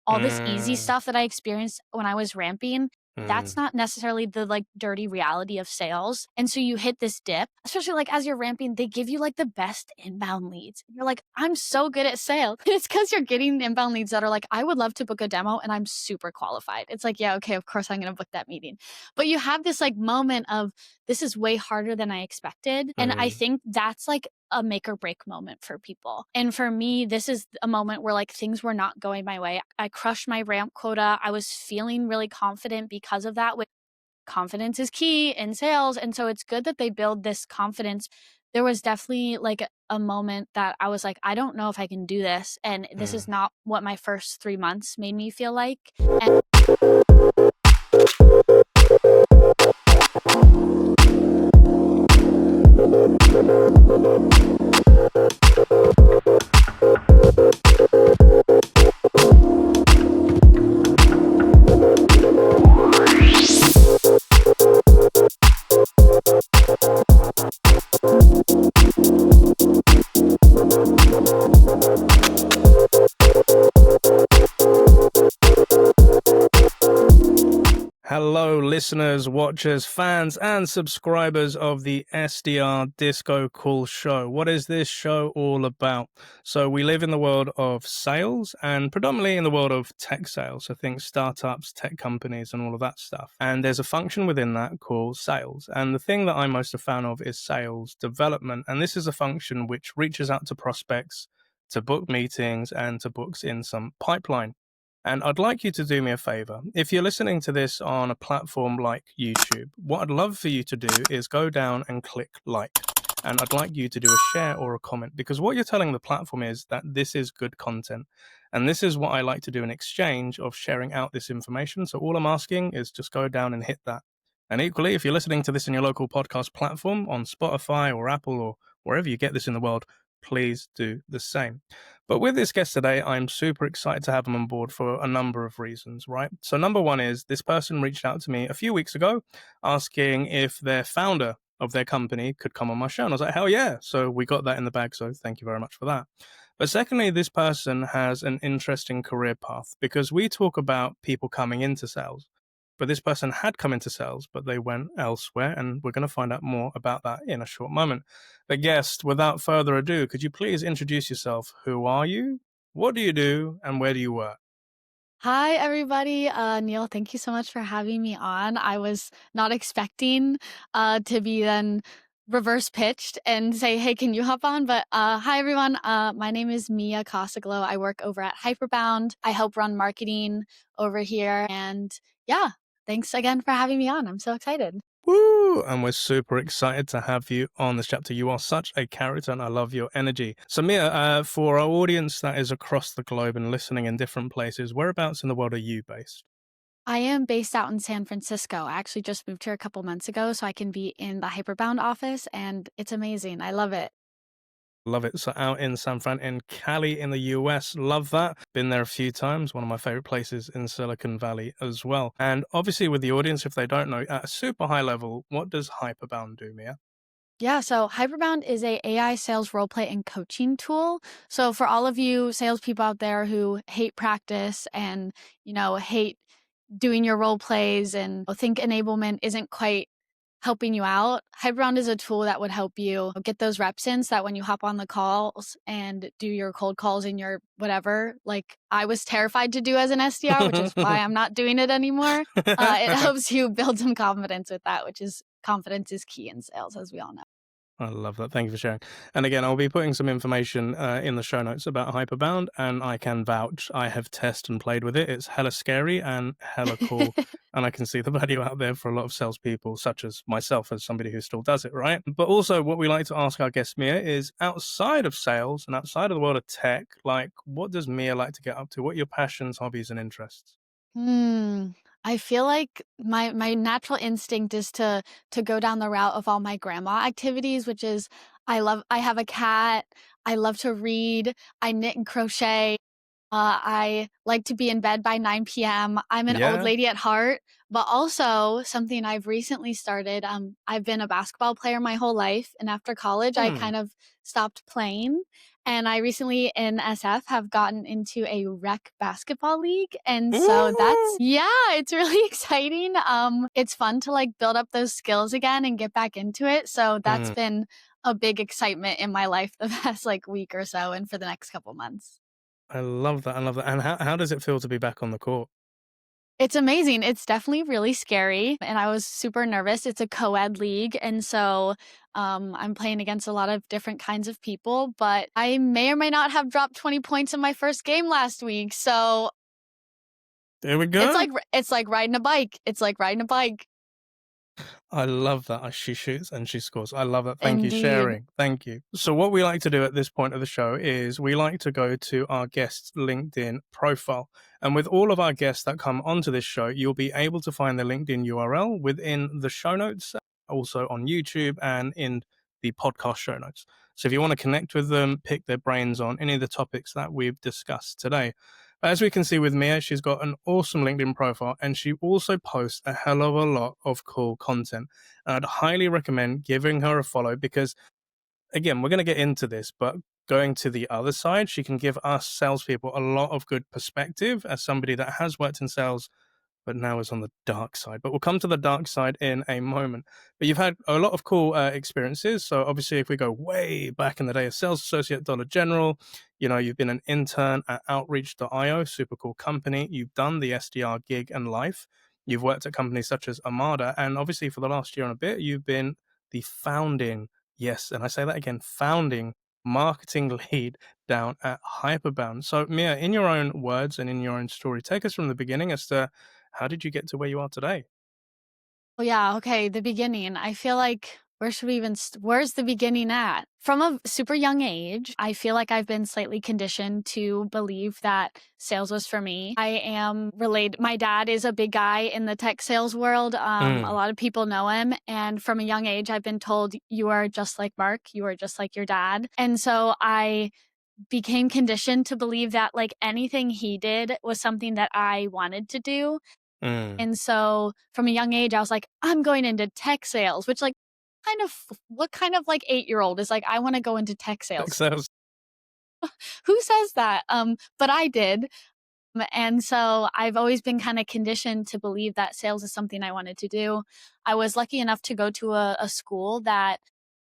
all this easy Mm, stuff that I experienced when I was ramping, that's mm, not necessarily the like dirty reality of sales. And so you hit this dip, especially like as you're ramping, they give you like the best inbound leads. You're like, I'm so good at sales. It's because you're getting inbound leads that are like, I would love to book a demo and I'm super qualified. It's like, yeah, okay, of course I'm going to book that meeting. But you have this like moment of this is way harder than I expected. And I mm. think that's like a make or break moment for people. And for me, this is a moment where like things were not going my way. I crushed my ramp quota. I was feeling really confident because of that. Which confidence is key in sales. And so it's good that they build this confidence. There was definitely like a moment that I was like, I don't know if I can do this. And this is Mm. not what my first 3 months made me feel like. And Hello, listeners, watchers, fans, and subscribers of the SDR DiscoCall Show. What is this show all about? So we live in the world of sales and predominantly in the world of tech sales. So think startups, tech companies, and all of that stuff. And there's a function within that called sales. And the thing that I'm most a fan of is sales development. And this is a function which reaches out to prospects, to book meetings, and to books in some pipeline. And I'd like you to do me a favor. If you're listening to this on a platform like YouTube, what I'd love for you to do is go down and click like. And I'd like you to do a share or a comment, because what you're telling the platform is that this is good content. And this is what I like to do in exchange of sharing out this information. So all I'm asking is just go down and hit that. And equally, if you're listening to this in your local podcast platform on Spotify or Apple or wherever you get this in the world, please do the same. But with this guest today, I'm super excited to have him on board for a number of reasons, right? So number one is this person reached out to me a few weeks ago asking if their founder of their company could come on my show. And I was like, hell yeah. So we got that in the bag. So thank you very much for that. But secondly, this person has an interesting career path, because we talk about people coming into sales. But this person had come into sales, but they went elsewhere. And we're going to find out more about that in a short moment. But guest, without further ado, could you please introduce yourself? Who are you? What do you do? And where do you work? hi, everybody. Neil, thank you so much for having me on. I was not expecting to be then reverse pitched and say, hey, can you hop on? But hi, everyone. My name is Mia Kosoglow. I work over at Hyperbound. I help run marketing over here. And yeah, thanks again for having me on. I'm so excited. Woo! And we're super excited to have you on this chapter. You are such a character, and I love your energy. So, Mia, for our audience that is across the globe and listening in different places, whereabouts in the world are you based? I am based out in San Francisco. I actually just moved here a couple months ago, so I can be in the Hyperbound office, and it's amazing. I love it. Love it. So out in San Fran, in Cali, in the US. Love that. Been there a few times. One of my favorite places in Silicon Valley as well. And obviously with the audience, if they don't know, at a super high level, what does Hyperbound do, Mia? Yeah, so Hyperbound is a AI sales role play and coaching tool. So for all of you salespeople out there who hate practice and, hate doing your role plays and think enablement isn't quite helping you out, Hyperbound is a tool that would help you get those reps in so that when you hop on the calls and do your cold calls in your whatever, like I was terrified to do as an SDR, which is why I'm not doing it anymore. It helps you build some confidence with that, which is confidence is key in sales, as we all know. I love that. Thank you for sharing. And again, I'll be putting some information in the show notes about Hyperbound, and I can vouch. I have tested and played with it. It's hella scary and hella cool. And I can see the value out there for a lot of salespeople, such as myself, as somebody who still does it, right? But also, what we like to ask our guest, Mia, is outside of sales and outside of the world of tech, like, what does Mia like to get up to? What are your passions, hobbies, and interests? Hmm. I feel like my natural instinct is to go down the route of all my grandma activities, which is I have a cat, I love to read, I knit and crochet. I like to be in bed by 9 p.m. I'm an old Yeah. lady at heart, but also something I've recently started. I've been a basketball player my whole life, and after college, I Hmm. kind of stopped playing. And I recently in SF have gotten into a rec basketball league. And so that's, Ooh. yeah, it's really exciting. It's fun to like build up those skills again and get back into it. So that's Mm, been a big excitement in my life the past like week or so and for the next couple months. I love that. I love that. And how does it feel to be back on the court? It's amazing. It's definitely really scary, and I was super nervous. It's a co-ed league, and so, I'm playing against a lot of different kinds of people, but I may or may not have dropped 20 points in my first game last week, so There we it's go. like it's like riding a bike. It's like riding a bike. I love that. She shoots and she scores. I love that. Thank you Indeed. sharing. Thank you. So what we like to do at this point of the show is we like to go to our guest's LinkedIn profile. And with all of our guests that come onto this show, you'll be able to find the LinkedIn URL within the show notes, also on YouTube and in the podcast show notes. So if you want to connect with them, pick their brains on any of the topics that we've discussed today. As we can see with Mia, she's got an awesome LinkedIn profile and she also posts a hell of a lot of cool content. And I'd highly recommend giving her a follow because, again, we're going to get into this, but going to the other side, she can give us salespeople a lot of good perspective as somebody that has worked in sales but now is on the dark side. But we'll come to the dark side in a moment. But you've had a lot of cool experiences. So obviously, if we go way back in the day, a sales associate, Dollar General, you've been an intern at Outreach.io, super cool company. You've done the SDR gig and life. You've worked at companies such as Armada, and obviously for the last year and a bit, you've been the founding, yes, and I say that again, founding marketing lead down at Hyperbound. So Mia, in your own words and in your own story, take us from the beginning as to how did you get to where you are today? Well, yeah, okay, the beginning. I feel like where's the beginning at? From a super young age, I feel like I've been slightly conditioned to believe that sales was for me. I am related. My dad is a big guy in the tech sales world. A Mm, lot of people know him. And from a young age, I've been told, you are just like Mark, you are just like your dad. And so I became conditioned to believe that like anything he did was something that I wanted to do. mm. And so from a young age, I was like, I'm going into tech sales, which like what kind of like 8-year-old is like, I want to go into tech Tech sales. sales. Who says that? But I did. And so I've always been kind of conditioned to believe that sales is something I wanted to do. I was lucky enough to go to a school that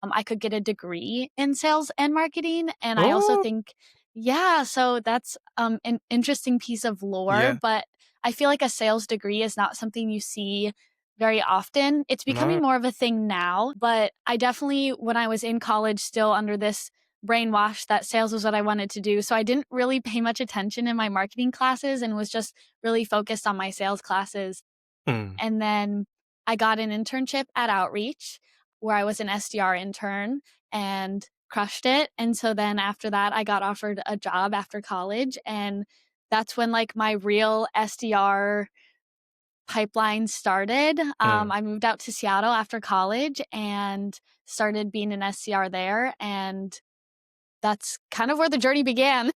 I could get a degree in sales and marketing. And I also Oh, think, yeah, so that's an interesting piece of lore. yeah. But I feel like a sales degree is not something you see very often. It's No. becoming more of a thing now. But I definitely, when I was in college, still under this brainwashed that sales was what I wanted to do. So I didn't really pay much attention in my marketing classes and was just really focused on my sales classes. Mm, And then I got an internship at Outreach where I was an SDR intern and crushed it. And so then after that, I got offered a job after college. And that's when like my real SDR pipeline started. mm. I moved out to Seattle after college and started being an SDR there. And that's kind of where the journey began.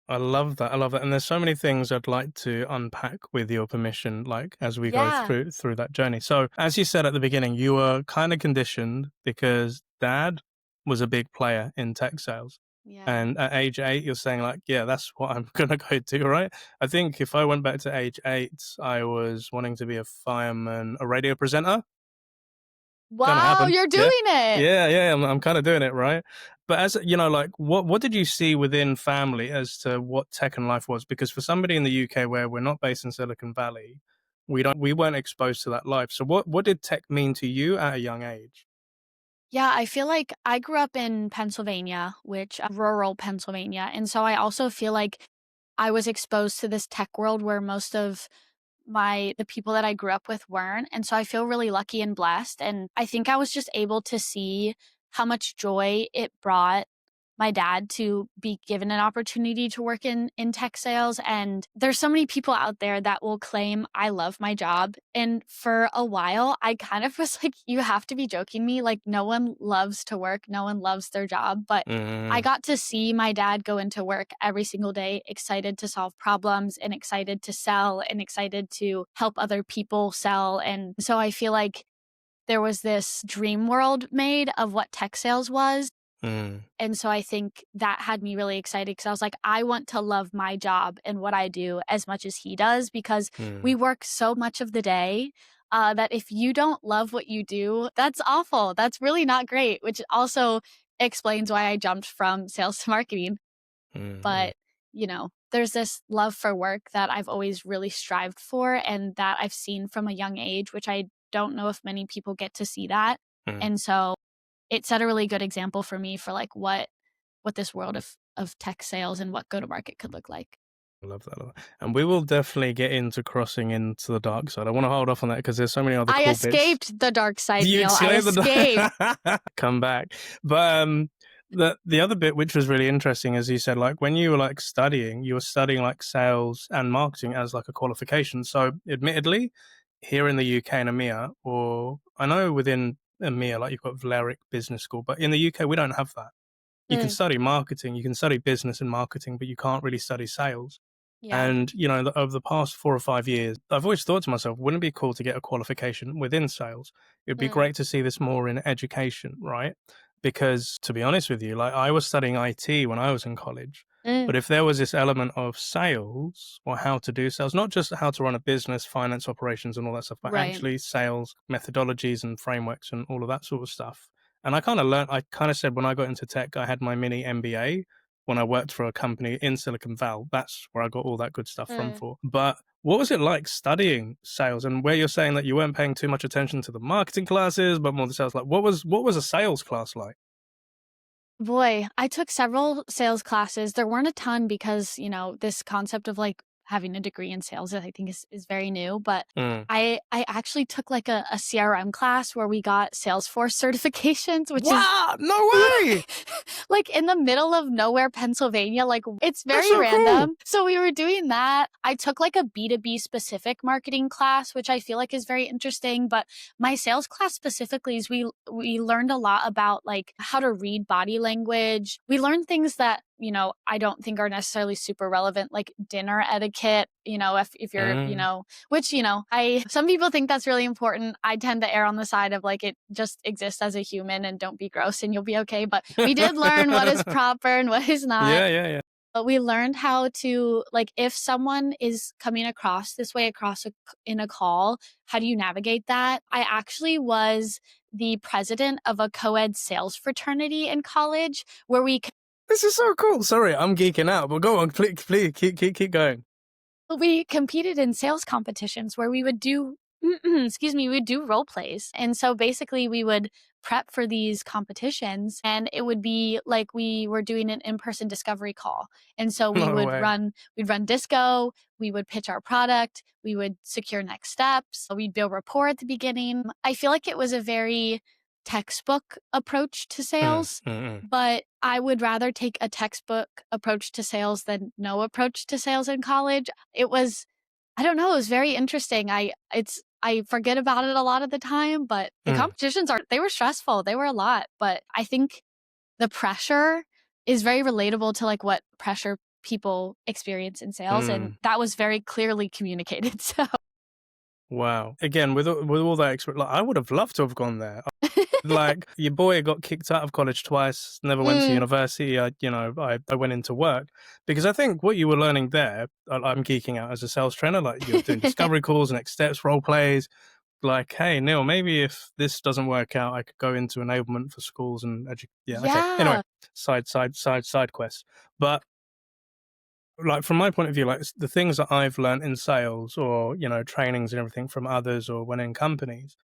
I love that. I love that. And there's so many things I'd like to unpack with your permission, like as we go Yeah. through that journey. So as you said at the beginning, you were kind of conditioned because dad was a big player in tech sales. Yeah. And at age 8, you're saying like, yeah, that's what I'm gonna go do, right? I think if I went back to age 8, I was wanting to be a fireman, a radio presenter. Gonna Wow, happen. you're Yeah. doing it. Yeah, I'm kinda doing it, right? But as like, what did you see within family as to what tech and life was? Because for somebody in the UK where we're not based in Silicon Valley, we weren't exposed to that life. So what did tech mean to you at a young age? Yeah, I feel like I grew up in Pennsylvania, which rural Pennsylvania. And so I also feel like I was exposed to this tech world where most of the people that I grew up with weren't. And so I feel really lucky and blessed. And I think I was just able to see how much joy it brought my dad to be given an opportunity to work in tech sales. And there's so many people out there that will claim I love my job. And for a while, I kind of was like, you have to be joking me. Like, no one loves to work, no one loves their job. But I Mm, got to see my dad go into work every single day, excited to solve problems and excited to sell and excited to help other people sell. And so I feel like there was this dream world made of what tech sales was. mm, And so I think that had me really excited because I was like, I want to love my job and what I do as much as he does because we mm, work so much of the day that if you don't love what you do, that's awful. That's really not great, which also explains why I jumped from sales to marketing. mm, mm, But, there's this love for work that I've always really strived for and that I've seen from a young age, which I don't know if many people get to see that. mm. And so it set a really good example for me for like what this world of tech sales and what go to market could look like. I love that a lot. And we will definitely get into crossing into the dark side. I want to hold off on that because there's so many other I cool bits. escaped the dark side, You Neil. I escaped escaped. the come back. But the other bit which was really interesting, as you said, like when you were like studying, you were studying like sales and marketing as like a qualification. So admittedly, here in the UK and EMEA, or I know within EMEA, like you've got Valeric Business School, but in the UK we don't have that. You can Mm, study marketing, you can study business and marketing, but you can't really study sales. yeah. And, over the past 4 or 5 years, I've always thought to myself, wouldn't it be cool to get a qualification within sales? It'd be Mm, great to see this more in education, right? Because to be honest with you, like I was studying IT when I was in college. mm, But if there was this element of sales or how to do sales, not just how to run a business, finance operations and all that stuff, but right. actually sales methodologies and frameworks and all of that sort of stuff. And I kind of said when I got into tech, I had my mini MBA when I worked for a company in Silicon Valley. That's where I got all that good stuff from Mm. for. But what was it like studying sales and where you're saying that you weren't paying too much attention to the marketing classes, but more the sales? Like what was a sales class like? Boy, I took several sales classes. There weren't a ton because, this concept of like having a degree in sales, I think is very new. But Mm. I actually took like a CRM class where we got Salesforce certifications, which is What? No way! like in the middle of nowhere, Pennsylvania. Like it's That's very so cool. random. So we were doing that. I took like a B2B specific marketing class, which I feel like is very interesting. But my sales class specifically is we learned a lot about like how to read body language. We learned things that I don't think are necessarily super relevant, like dinner etiquette, if you're, Mm. which, some people think that's really important. I tend to err on the side of like it just exists as a human and don't be gross and you'll be okay. But we did learn what is proper and what is not. Yeah, yeah, yeah. But we learned how to like if someone is coming across this way in a call, how do you navigate that? I actually was the president of a co-ed sales fraternity in college where This is so cool. Sorry, I'm geeking out, but go on, please keep going. we competed in sales competitions where we would do excuse me, we would do role plays. And so basically we would prep for these competitions and it would be like we were doing an in-person discovery call. And so No way. we'd run disco, we would pitch our product, we would secure next steps, we'd build rapport at the beginning. I feel like it was a very textbook approach to Mm, sales, mm, mm, but I would rather take a textbook approach to sales than no approach to sales in college. It was I don't know, it was very interesting. I forget about it a lot of the time, but the mm, competitions they were stressful. They were a lot, but I think the pressure is very relatable to like what pressure people experience in sales and mm. that was very clearly communicated. So Wow. Again, with all that experience, like, I would have loved to have gone there. Like your boy got kicked out of college twice, never went to mm, university. I went into work because I think what you were learning there, I'm geeking out as a sales trainer. Like you're doing discovery calls, next steps, role plays. Like, hey Neil, maybe if this doesn't work out, I could go into enablement for schools and yeah. Okay. Anyway, yeah. side quest. But like from my point of view, like the things that I've learned in sales or trainings and everything from others or when in companies,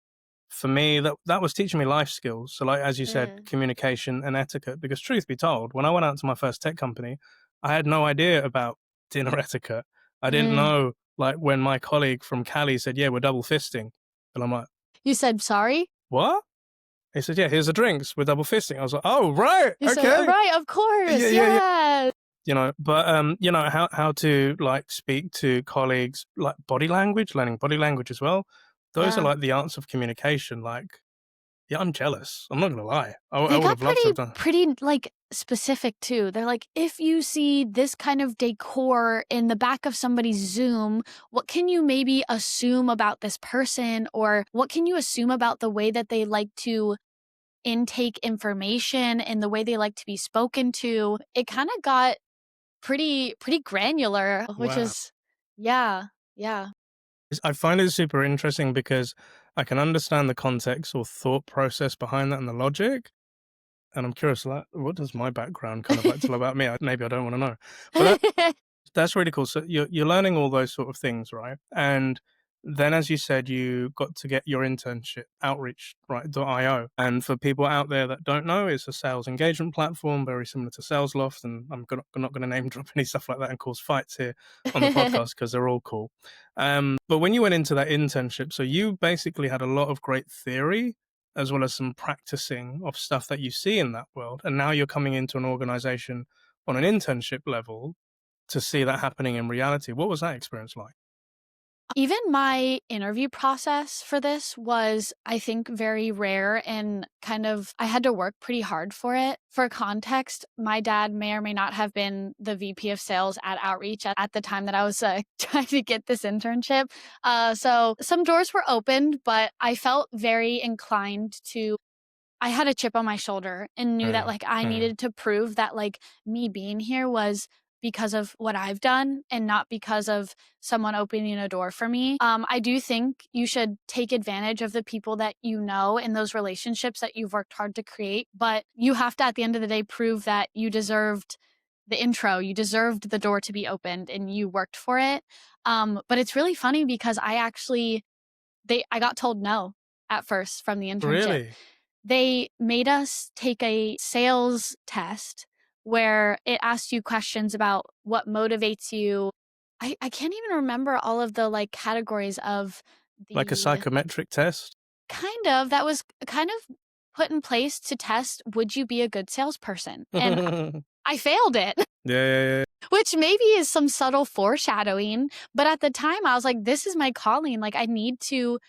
for me that was teaching me life skills. So like as you said, Mm, communication and etiquette. Because truth be told, when I went out to my first tech company, I had no idea about dinner etiquette. I didn't mm. know, like when my colleague from Cali said, "Yeah, we're double fisting," and I'm like, You said sorry? "What?" He said, yeah, here's the drinks with double fisting. I was like, oh, right. You said, Okay. right, of course, Yeah. yeah. But how to like speak to colleagues, like body language, learning body language as well. Those are Yeah. like the arts of communication. Like, yeah, I'm jealous. I'm not gonna lie. I They would got have loved to have done. pretty, like, specific too. They're like, "If you see this kind of decor in the back of somebody's Zoom, what can you maybe assume about this person? Or what can you assume about the way that they like to intake information and the way they like to be spoken to?" It kinda got pretty granular, which Wow. is yeah, yeah. I find it super interesting because I can understand the context or thought process behind that and the logic. And I'm curious, like, what does my background kind of like tell about me? Maybe I don't want to know, but that's really cool. So you're learning all those sort of things, right? And then, as you said, you got to get your internship, Outreach, right? .io. And for people out there that don't know, it's a sales engagement platform very similar to SalesLoft. And not going to name drop any stuff like that and cause fights here on the podcast because they're all cool. But when you went into that internship, so you basically had a lot of great theory as well as some practicing of stuff that you see in that world. And now you're coming into an organization on an internship level to see that happening in reality. What was that experience like? Even my interview process for this was, I think, very rare and kind of, I had to work pretty hard for it. For context, my dad may or may not have been the VP of sales at Outreach at the time that I was trying to get this internship. So some doors were opened, but I felt very inclined to, I had a chip on my shoulder and knew that, Mm, like, I mm. needed to prove that, like, me being here was because of what I've done and not because of someone opening a door for me. I do think you should take advantage of the people that you know and those relationships that you've worked hard to create, but you have to, at the end of the day, prove that you deserved the intro, you deserved the door to be opened, and you worked for it. But it's really funny because I got told no at first from the internship. Really? They made us take a sales test where it asked you questions about what motivates you. I can't even remember all of the, like, categories of Like a the psychometric test? kind of that was kind of put in place to test, would you be a good salesperson? And Yeah, I failed it. yeah, yeah. Which maybe is some subtle foreshadowing, but at the time I was like, this is my calling. Like, I need to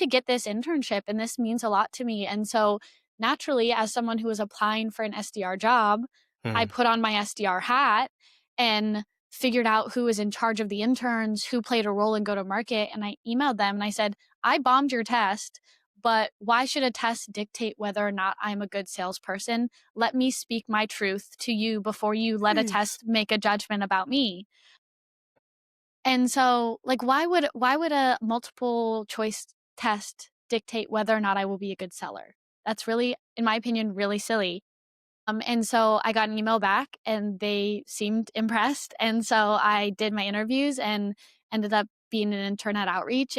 get this internship and this means a lot to me. And so naturally, as someone who was applying for an SDR job, I Mm. put on my SDR hat and figured out who was in charge of the interns, who played a role in go to market. And I emailed them and I said, I bombed your test, but why should a test dictate whether or not I'm a good salesperson? Let me speak my truth to you before you let a Jeez. test make a judgment about me. And so, like, why would a multiple choice test dictate whether or not I will be a good seller? That's really, in my opinion, really silly. And so I got an email back and they seemed impressed. And so I did my interviews and ended up being an intern at Outreach.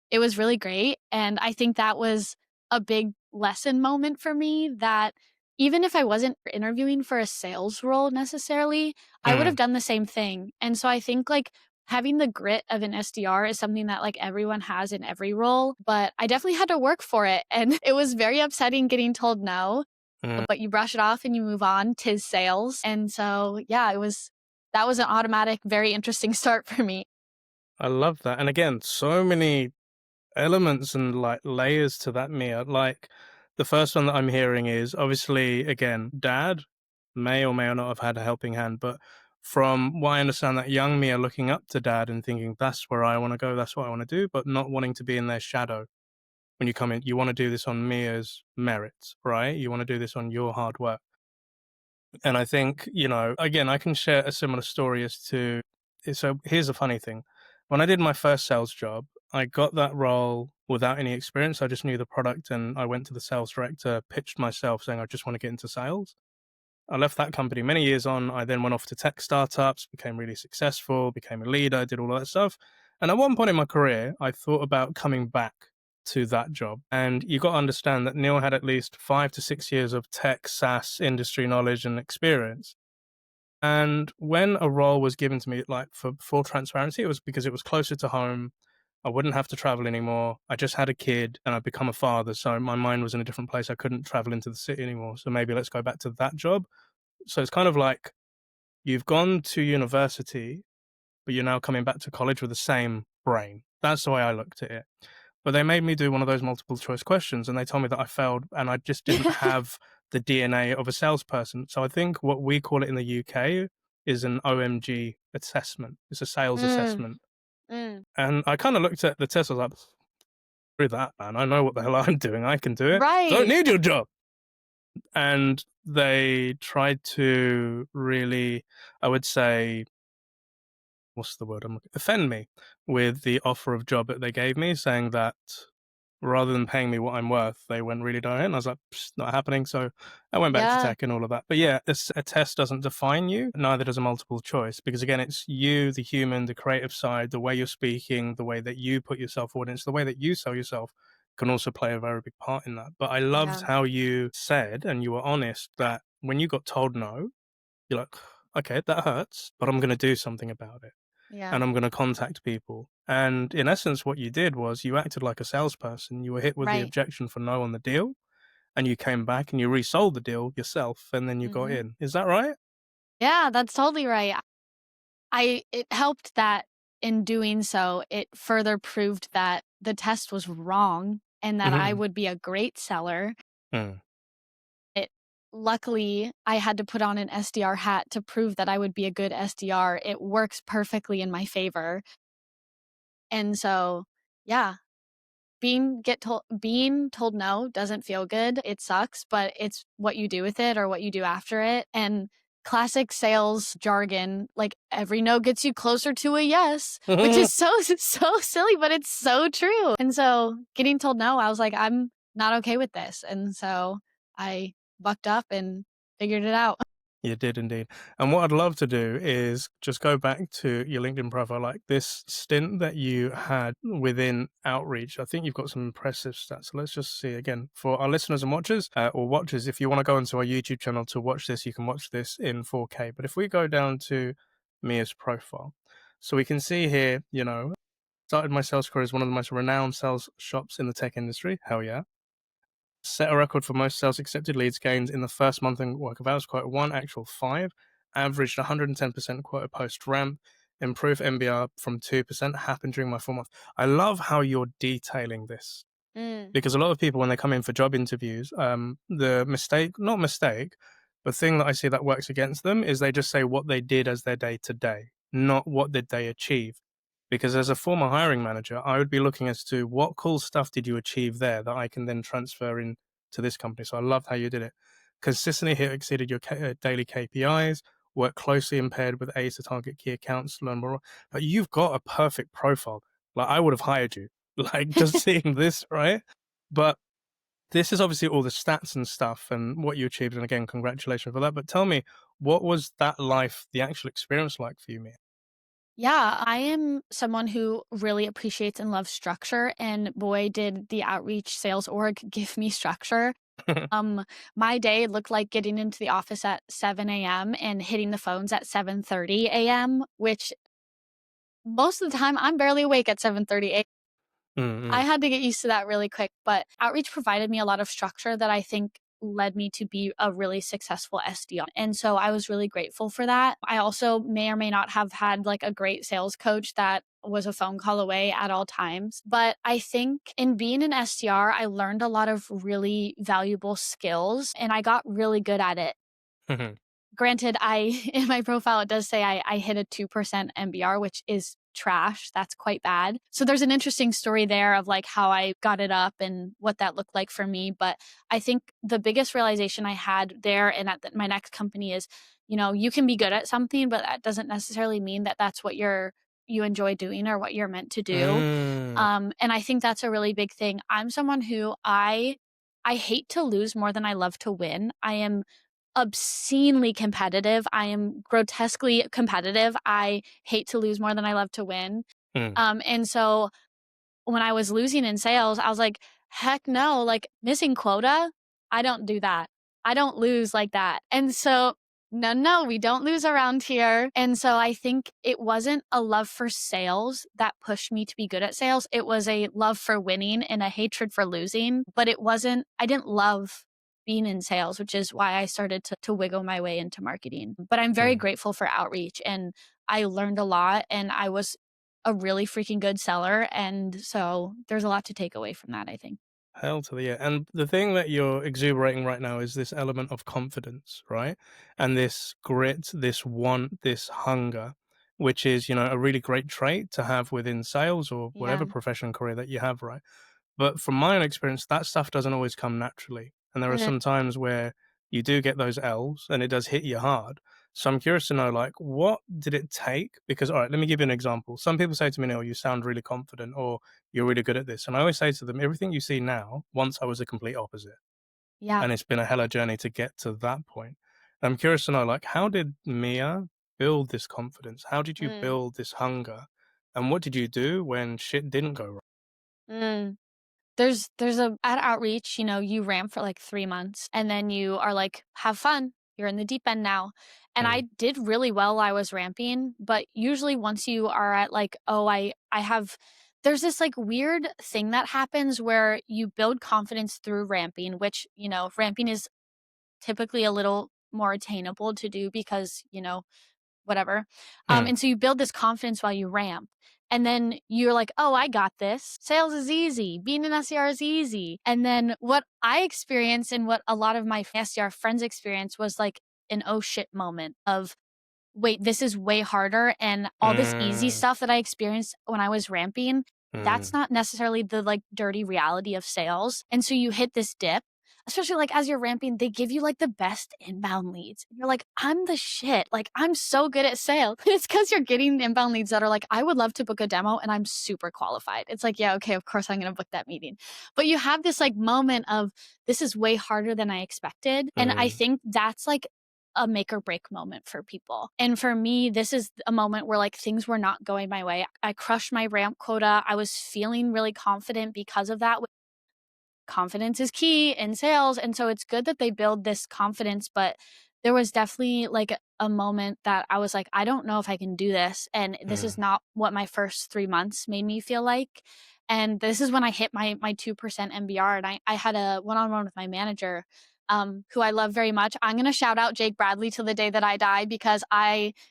It was really great, and I think that was a big lesson moment for me that even if I wasn't interviewing for a sales role necessarily, I would have Mm. done the same thing, and so I think, like, having the grit of an SDR is something that, like, everyone has in every role, but I definitely had to work for it, and it was very upsetting getting told no, Mm. but you brush it off and you move on. 'Tis sales, and so, yeah, that was an automatic, very interesting start for me. I love that. And again, so many elements and like layers to that, Mia. Like the first one that I'm hearing is obviously, again, dad may or may not have had a helping hand, but from what I understand, that young Mia looking up to dad and thinking, that's where I want to go, that's what I want to do, but not wanting to be in their shadow. When you come in, you want to do this on Mia's merits, right? You want to do this on your hard work. And I think, again, I can share a similar story as to. So here's a funny thing. When I did my first sales job, I got that role without any experience. I just knew the product and I went to the sales director, pitched myself saying, I just want to get into sales. I left that company many years on. I then went off to tech startups, became really successful, became a leader, did all of that stuff. And at one point in my career, I thought about coming back to that job. And you got to understand that Neil had at least 5 to 6 years of tech, SaaS industry knowledge and experience. And when a role was given to me, like for full transparency, it was because it was closer to home. I wouldn't have to travel anymore. I just had a kid and I'd become a father. So my mind was in a different place. I couldn't travel into the city anymore. So maybe let's go back to that job. So it's kind of like you've gone to university, but you're now coming back to college with the same brain. That's the way I looked at it. But they made me do one of those multiple choice questions and they told me that I failed and I just didn't have the DNA of a salesperson. So I think what we call it in the UK is an OMG assessment. It's a sales Mm, assessment. mm. And I kind of looked at the test. I was like, screw that, man. I know what the hell I'm doing. I can do it. Don't Right. need your job. And they tried to really, I would say, what's the word? Offend me with the offer of job that they gave me, saying that rather than paying me what I'm worth, they went really direct. And I was like, not happening. So I went back to Yeah. tech and all of that. But yeah, a test doesn't define you. Neither does a multiple choice. Because again, it's you, the human, the creative side, the way you're speaking, the way that you put yourself forward, and it's the way that you sell yourself can also play a very big part in that. But I loved Yeah. how you said, and you were honest, that when you got told no, you're like, okay, that hurts, but I'm going to do something about it Yeah. and I'm going to contact people. And in essence, what you did was you acted like a salesperson. You were hit with the Right. objection for no on the deal, and you came back and you resold the deal yourself, and then you got Mhm. in. Is that right? Yeah, that's totally right. It helped that in doing so, it further proved that the test was wrong and that I Mm-hmm. would be a great seller. Mm. It Luckily, I had to put on an SDR hat to prove that I would be a good SDR. It works perfectly in my favor. And so, yeah, being told no doesn't feel good. It sucks, but it's what you do with it or what you do after it. And classic sales jargon, like every no gets you closer to a yes, which is so so silly, but it's so true. And so getting told no, I was like, I'm not okay with this. And so I bucked up and figured it out. You did indeed. And what I'd love to do is just go back to your LinkedIn profile, like this stint that you had within Outreach. I think you've got some impressive stats. So let's just see again for our listeners and watchers, or watchers. If you want to go into our YouTube channel to watch this, you can watch this in 4K. But if we go down to Mia's profile, so we can see here, started my sales career as one of the most renowned sales shops in the tech industry. Hell yeah. Set a record for most sales accepted leads gains in the first month in work of hours, quota 1, actual 5, averaged 110% quota post ramp, improved MBR from 2%, happened during my 4 month. I love how you're detailing this Mm, because a lot of people, when they come in for job interviews, the not mistake, but thing that I see that works against them is they just say what they did as their day to day, not what did they achieve. Because as a former hiring manager, I would be looking as to what cool stuff did you achieve there that I can then transfer in to this company. So I love how you did it. Consistently hit exceeded your daily KPIs, work closely and paired with A's to target key accounts, learn more. But you've got a perfect profile. Like I would have hired you, like just seeing this, right? But this is obviously all the stats and stuff and what you achieved. And again, congratulations for that. But tell me, what was that life, the actual experience like for you, Mia? Yeah, I am someone who really appreciates and loves structure, and boy, did the outreach sales org give me structure. Um, my day looked like getting into the office at 7 a.m. and hitting the phones at 7:30 a.m., which most of the time I'm barely awake at 7:30 a.m. I Mm-hmm. had to get used to that really quick, but outreach provided me a lot of structure that I think led me to be a really successful SDR. And so I was really grateful for that. I also may or may not have had like a great sales coach that was a phone call away at all times. But I think in being an SDR, I learned a lot of really valuable skills and I got really good at it. Granted, I in my profile it does say I hit a 2% MBR, which is trash. That's quite bad. So there's an interesting story there of like how I got it up and what that looked like for me. But I think the biggest realization I had there and at my next company is, you can be good at something, but that doesn't necessarily mean that that's what you enjoy doing or what you're meant to do. Mm. And I think that's a really big thing. I'm someone who I hate to lose more than I love to win. I am obscenely competitive. I am grotesquely competitive. I hate to lose more than I love to win. Mm. And so when I was losing in sales, I was like, heck no, like missing quota, I don't do that. I don't lose like that. And so no, no, we don't lose around here. And so I think it wasn't a love for sales that pushed me to be good at sales. It was a love for winning and a hatred for losing. But I didn't love being in sales, which is why I started to wiggle my way into marketing. But I'm very Mm. grateful for Outreach, and I learned a lot, and I was a really freaking good seller. And so there's a lot to take away from that, I think. Hell to the yeah. And the thing that you're exuberating right now is this element of confidence, right? And this grit, this want, this hunger, which is, a really great trait to have within sales or Yeah. whatever profession career that you have, right? But from my own experience, that stuff doesn't always come naturally. And there are Mm, some times where you do get those L's and it does hit you hard. So I'm curious to know, like, what did it take? Because, all right, let me give you an example. Some people say to me, Neil, you sound really confident or you're really good at this. And I always say to them, everything you see now, once I was the complete opposite. yeah. And it's been a hella journey to get to that point. I'm curious to know, like, how did Mia build this confidence? How did you Mm, build this hunger? And what did you do when shit didn't go right? mm. There's a at Outreach, you ramp for like 3 months and then you are like, "Have fun. You're in the deep end now." And I Mm, did really well while I was ramping, but usually once you are at like, "Oh, I have," there's this like weird thing that happens where you build confidence through ramping, which, ramping is typically a little more attainable to do because, whatever. mm, And so you build this confidence while you ramp. And then you're like, oh, I got this. Sales is easy. Being an SDR is easy. And then what I experienced and what a lot of my SDR friends experienced was like an oh shit moment of, wait, this is way harder. And all this easy mm, stuff that I experienced when I was ramping, that's mm. not necessarily the like dirty reality of sales. And so you hit this dip, especially like as you're ramping, they give you like the best inbound leads. And you're like, I'm the shit. Like, I'm so good at sales. It's because you're getting inbound leads that are like, I would love to book a demo and I'm super qualified. It's like, yeah, okay, of course I'm going to book that meeting. But you have this like moment of, this is way harder than I expected. And I Mm, think that's like a make or break moment for people. And for me, this is a moment where like things were not going my way. I crushed my ramp quota. I was feeling really confident because of that. Confidence is key in sales. And so it's good that they build this confidence, but there was definitely like a moment that I was like, I don't know if I can do this. And this is mm. not what my first 3 months made me feel like. And this is when I hit my 2% MBR. And I had a one-on-one with my manager, who I love very much. I'm going to shout out Jake Bradley till the day that I die because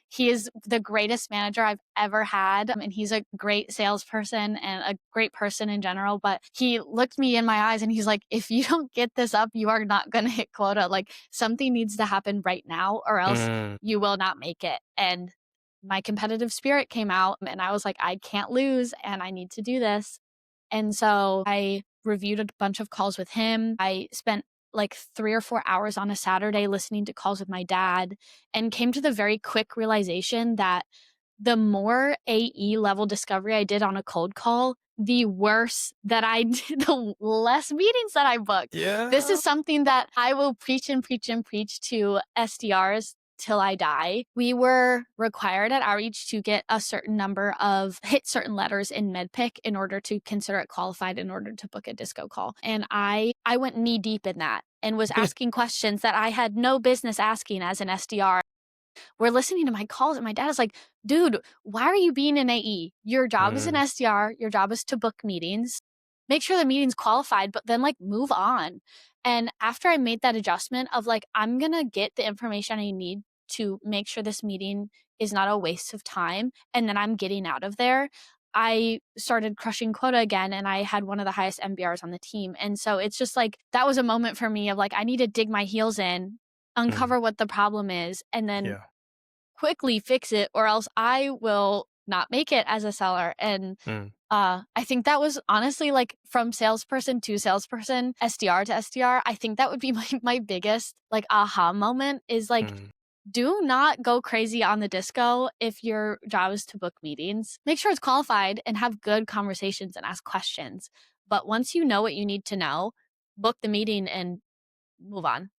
he is the greatest manager I've ever had. And he's a great salesperson and a great person in general. But he looked me in my eyes and he's like, if you don't get this up, you are not going to hit quota. Like something needs to happen right now or else Mm. you will not make it. And my competitive spirit came out and I was like, I can't lose and I need to do this. And so I reviewed a bunch of calls with him. I spent like 3 or 4 hours on a Saturday listening to calls with my dad and came to the very quick realization that the more AE level discovery I did on a cold call, the worse that I did, the less meetings that I booked. This Yeah. is something that I will preach and preach and preach to SDRs till I die. We were required at Outreach to get a certain number of hit certain letters in MedPick in order to consider it qualified in order to book a disco call. And I went knee deep in that and was asking questions that I had no business asking as an SDR. We're listening to my calls and my dad is like, dude, why are you being an AE? Your job is an Mm, SDR. Your job is to book meetings. Make sure the meeting's qualified, but then like move on. And after I made that adjustment of like, I'm going to get the information I need to make sure this meeting is not a waste of time. And then I'm getting out of there. I started crushing quota again and I had one of the highest MBRs on the team. And so it's just like, that was a moment for me of like, I need to dig my heels in, mm. uncover what the problem is, and then Yeah. quickly fix it or else I will not make it as a seller. And Mm, I think that was honestly like from salesperson to salesperson, SDR to SDR. I think that would be my biggest like aha moment is like, mm. do not go crazy on the disco if your job is to book meetings. Make sure it's qualified and have good conversations and ask questions. But once you know what you need to know, book the meeting and move on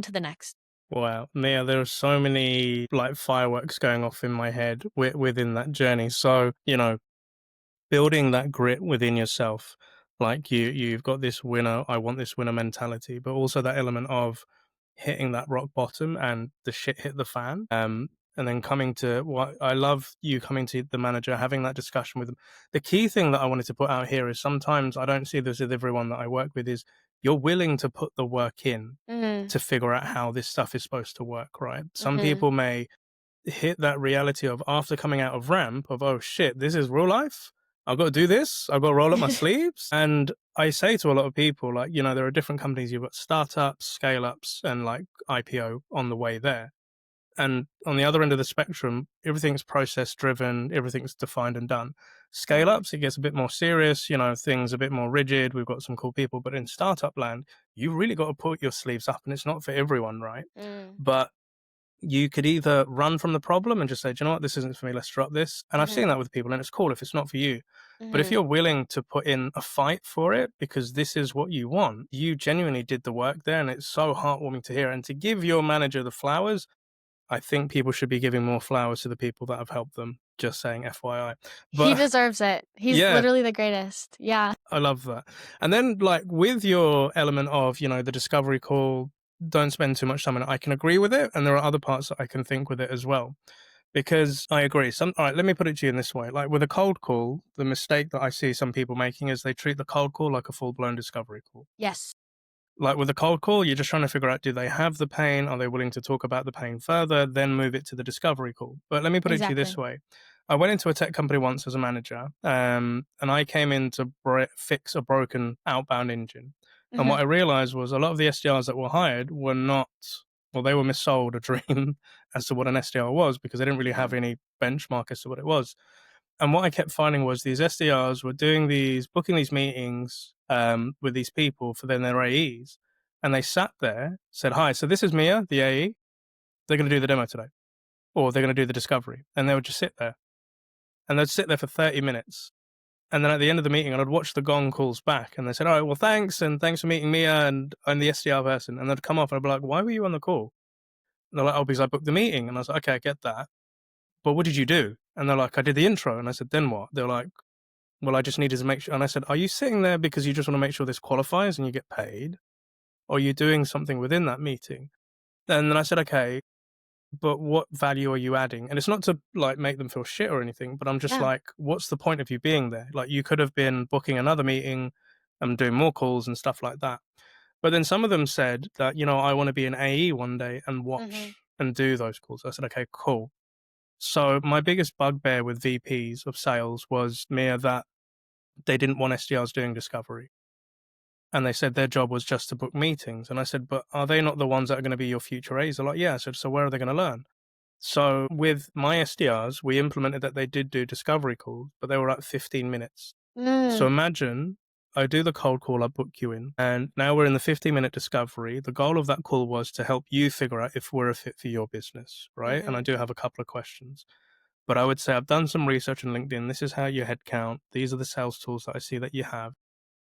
to the next. Wow. Yeah, there are so many like fireworks going off in my head within that journey. So, building that grit within yourself, like you've got this winner, I want this winner mentality, but also that element of hitting that rock bottom and the shit hit the fan. And then coming to what I love, you coming to the manager, having that discussion with them. The key thing that I wanted to put out here is sometimes I don't see this with everyone that I work with is you're willing to put the work in Mhm. to figure out how this stuff is supposed to work, right? Some Mhm. people may hit that reality of after coming out of ramp of, oh shit, this is real life. I've got to do this. I've got to roll up my sleeves. And I say to a lot of people, like, you know, there are different companies. You've got startups, scale ups, and like IPO on the way there. And on the other end of the spectrum, everything's process driven, everything's defined and done. Scale Mhm. ups, it gets a bit more serious, you know, things a bit more rigid. We've got some cool people. But in startup land, you've really got to put your sleeves up, and it's not for everyone, right? Mm. But you could either run from the problem and just say, do you know what, this isn't for me, let's drop this. And I've seen Mhm. that with people, and it's cool if it's not for you. But if Mhm. you're willing to put in a fight for it because this is what you want, you genuinely did the work there. And it's so heartwarming to hear. And to give your manager the flowers, I think people should be giving more flowers to the people that have helped them. Just saying, FYI. He But deserves it. He's yeah, literally the greatest. Yeah. I love that. And then, like, with your element of, you know, the discovery call, don't spend too much time on it. I can agree with it. And there are other parts that I can think with it as well. Because I agree. All right, let me put it to you in this way. Like with a cold call, the mistake that I see some people making is they treat the cold call like a full blown discovery call. Yes. Like with a cold call, you're just trying to figure out, do they have the pain? Are they willing to talk about the pain further? Then move it to the discovery call. But let me put it to you this Exactly. way. I went into a tech company once as a manager, and I came in to fix a broken outbound engine. And Mhm. what I realized was a lot of the SDRs that were hired were not, well, they were missold a dream as to what an SDR was because they didn't really Yeah. have any benchmark as to what it was. And what I kept finding was these SDRs were booking these meetings with these people for then their AEs. And they sat there, said, hi, so this is Mia, the AE. They're going to do the demo today, or they're going to do the discovery. And they would just sit there. And they'd sit there for 30 minutes. And then at the end of the meeting, I'd watch the gong calls back. And they said, all right, well, thanks. And thanks for meeting Mia. And I'm the SDR person. And they'd come off and I'd be like, why were you on the call? And they're like, oh, because I booked the meeting. And I was like, okay, I get that. But what did you do? And they're like, I did the intro. And I said, then what? They're like, well, I just needed to make sure. And I said, are you sitting there because you just want to make sure this qualifies and you get paid? Or are you doing something within that meeting? And then I said, okay, but what value are you adding? And it's not to like make them feel shit or anything, but I'm just Yeah. like, what's the point of you being there? Like you could have been booking another meeting and doing more calls and stuff like that. But then some of them said that, you know, I want to be an AE one day and Mhm. watch and do those calls. I said, okay, cool. So my biggest bugbear with VPs of sales was mere that they didn't want SDRs doing discovery. And they said their job was just to book meetings. And I said, but are they not the ones that are going to be your future A's? They're like, yeah. I said, so where are they going to learn? So with my SDRs, we implemented that they did do discovery calls, but they were at 15 minutes. So Mm. imagine I do the cold call, I book you in, and now we're in the 15-minute discovery. The goal of that call was to help you figure out if we're a fit for your business, right? And I Mhm. do have a couple of questions. But I would say I've done some research on LinkedIn. This is how you head count. These are the sales tools that I see that you have.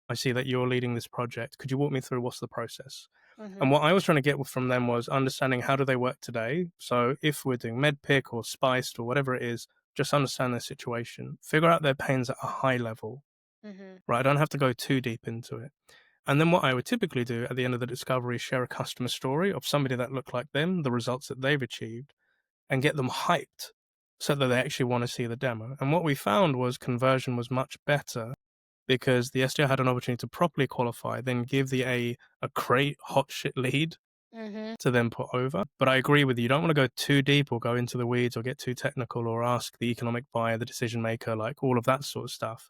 I see that you're leading this project. Could you walk me through what's the process? And Mhm. what I was trying to get from them was understanding how do they work today. So if we're doing MedPick or Spiced or whatever it is, just understand their situation, figure out their pains at a high level, Mhm. right? I don't have to go too deep into it. And then what I would typically do at the end of the discovery is share a customer story of somebody that looked like them, the results that they've achieved, and get them hyped so that they actually want to see the demo. And what we found was conversion was much better because the SDR had an opportunity to properly qualify, then give the a great hot shit lead Mhm. to then put over. But I agree with you. You don't want to go too deep or go into the weeds or get too technical or ask the economic buyer, the decision maker, like all of that sort of stuff.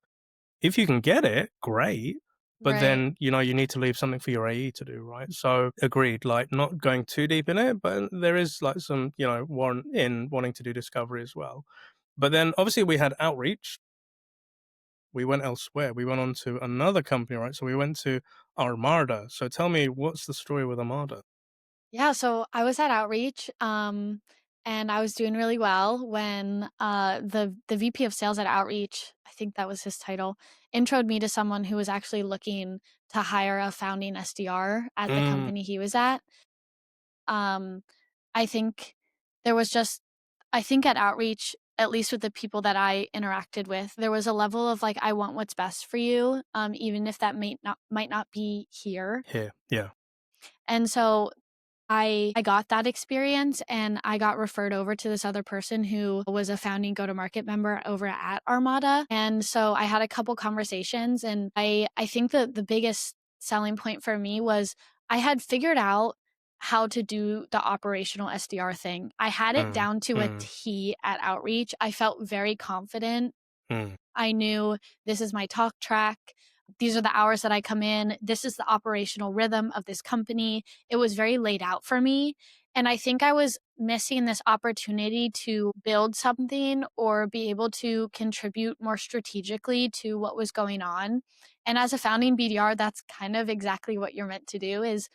If you can get it, great. But Right. then, you know, you need to leave something for your AE to do, right? So agreed, like not going too deep in it, but there is like some, you know, warrant in wanting to do discovery as well. But then obviously we had outreach. We went elsewhere. We went on to another company, right? So we went to Armada. So tell me, what's the story with Armada? Yeah, so I was at Outreach, and I was doing really well when the VP of sales at Outreach, I think that was his title, introed me to someone who was actually looking to hire a founding SDR at the Mm, company he was at. Um, I think there was just I think at Outreach, at least with the people that I interacted with, there was a level of like, I want what's best for you, even if that might not be here. here, yeah. And so I got that experience and I got referred over to this other person who was a founding go-to-market member over at Armada. And so I had a couple conversations and I think that the biggest selling point for me was I had figured out how to do the operational SDR thing. I had it Mm, down to a mm, T at Outreach. I felt very confident. mm, I knew this is my talk track. These are the hours that I come in. This is the operational rhythm of this company. It was very laid out for me. And I think I was missing this opportunity to build something or be able to contribute more strategically to what was going on. And as a founding BDR, that's kind of exactly what you're meant to do is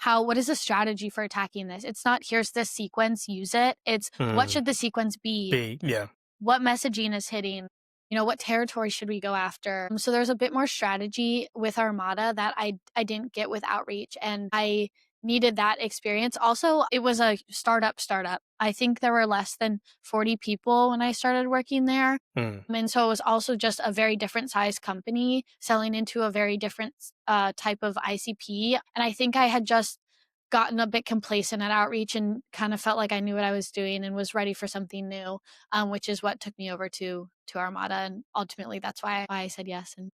what is the strategy for attacking this? It's not here's this sequence, use it. It's what mm. should the sequence be? Yeah. What messaging is hitting? What territory should we go after? So there's a bit more strategy with Armada that I didn't get with Outreach, and I needed that experience. Also, it was a startup. I think there were less than 40 people when I started working there. Mm. And so it was also just a very different size company selling into a very different type of ICP. And I think I had just gotten a bit complacent at Outreach and kind of felt like I knew what I was doing and was ready for something new, which is what took me over to Armada. And ultimately, that's why I said yes. And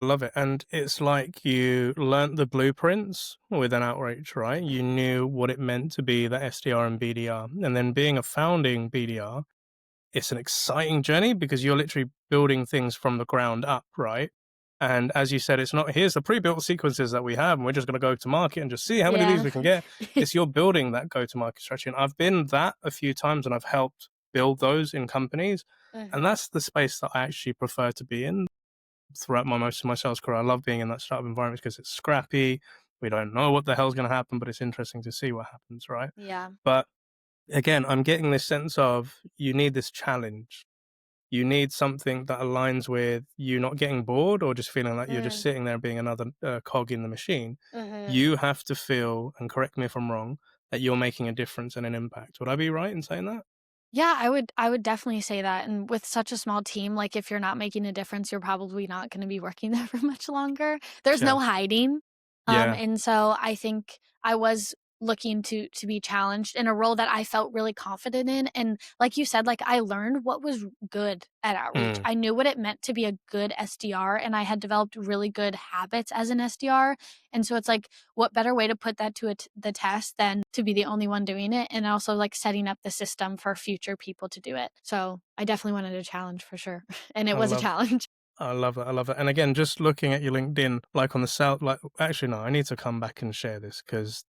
Love it. And it's like you learnt the blueprints with an Outreach, right? You knew what it meant to be the SDR and BDR. And then being a founding BDR, it's an exciting journey because you're literally building things from the ground up, right? And as you said, it's not here's the pre-built sequences that we have, and we're just going to go to market and just see how many of these yeah. we can get. It's you're building that go-to-market strategy. And I've been that a few times, and I've helped build those in companies, and Mhm. that's the space that I actually prefer to be in throughout most of my sales career. I love being in that startup environment because it's scrappy. We don't know what the hell's going to happen, but it's interesting to see what happens, right? Yeah. But again, I'm getting this sense of you need this challenge. You need something that aligns with you not getting bored or just feeling like you're just Mhm. sitting there being another cog in the machine. Mhm. You have to feel, and correct me if I'm wrong, that you're making a difference and an impact. Would I be right in saying that? Yeah, I would definitely say that. And with such a small team, like if you're not making a difference, you're probably not going to be working there for much longer. There's Yeah. no hiding. Yeah. And so I think I was looking to be challenged in a role that I felt really confident in. And like you said, like I learned what was good at Outreach. Mm. I knew what it meant to be a good SDR, and I had developed really good habits as an SDR. And so it's like, what better way to put that to the test than to be the only one doing it, and also like setting up the system for future people to do it. So I definitely wanted a challenge for sure. And it I was a love challenge. I love it. I love it. And again, just looking at your LinkedIn, like on the south, like actually, no, I need to come back and share this because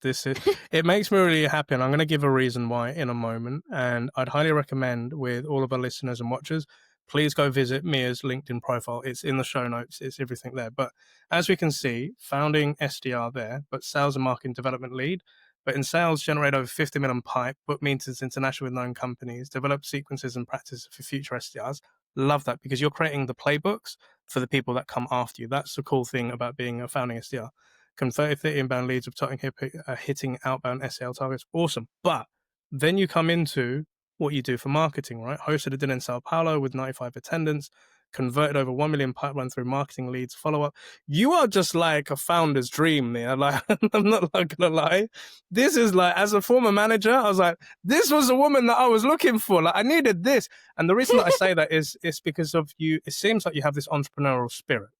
it makes me really happy. And I'm going to give a reason why in a moment. And I'd highly recommend with all of our listeners and watchers, please go visit Mia's LinkedIn profile. It's in the show notes. It's everything there. But as we can see, founding SDR there, but sales and marketing development lead. But in sales, generate over 50 million pipe, book meetings international with known companies, develop sequences and practices for future SDRs. Love that because you're creating the playbooks for the people that come after you. That's the cool thing about being a founding SDR. Converted 30 inbound leads with hitting outbound SL targets. Awesome. But then you come into what you do for marketing, right? Hosted a dinner in Sao Paulo with 95 attendance, converted over 1 million pipeline through marketing leads, follow up. You are just like a founder's dream there. Like, I'm not like, gonna lie. This is like, as a former manager, I was like, this was the woman that I was looking for. Like, I needed this. And the reason that I say that is it's because of you. It seems like you have this entrepreneurial spirit,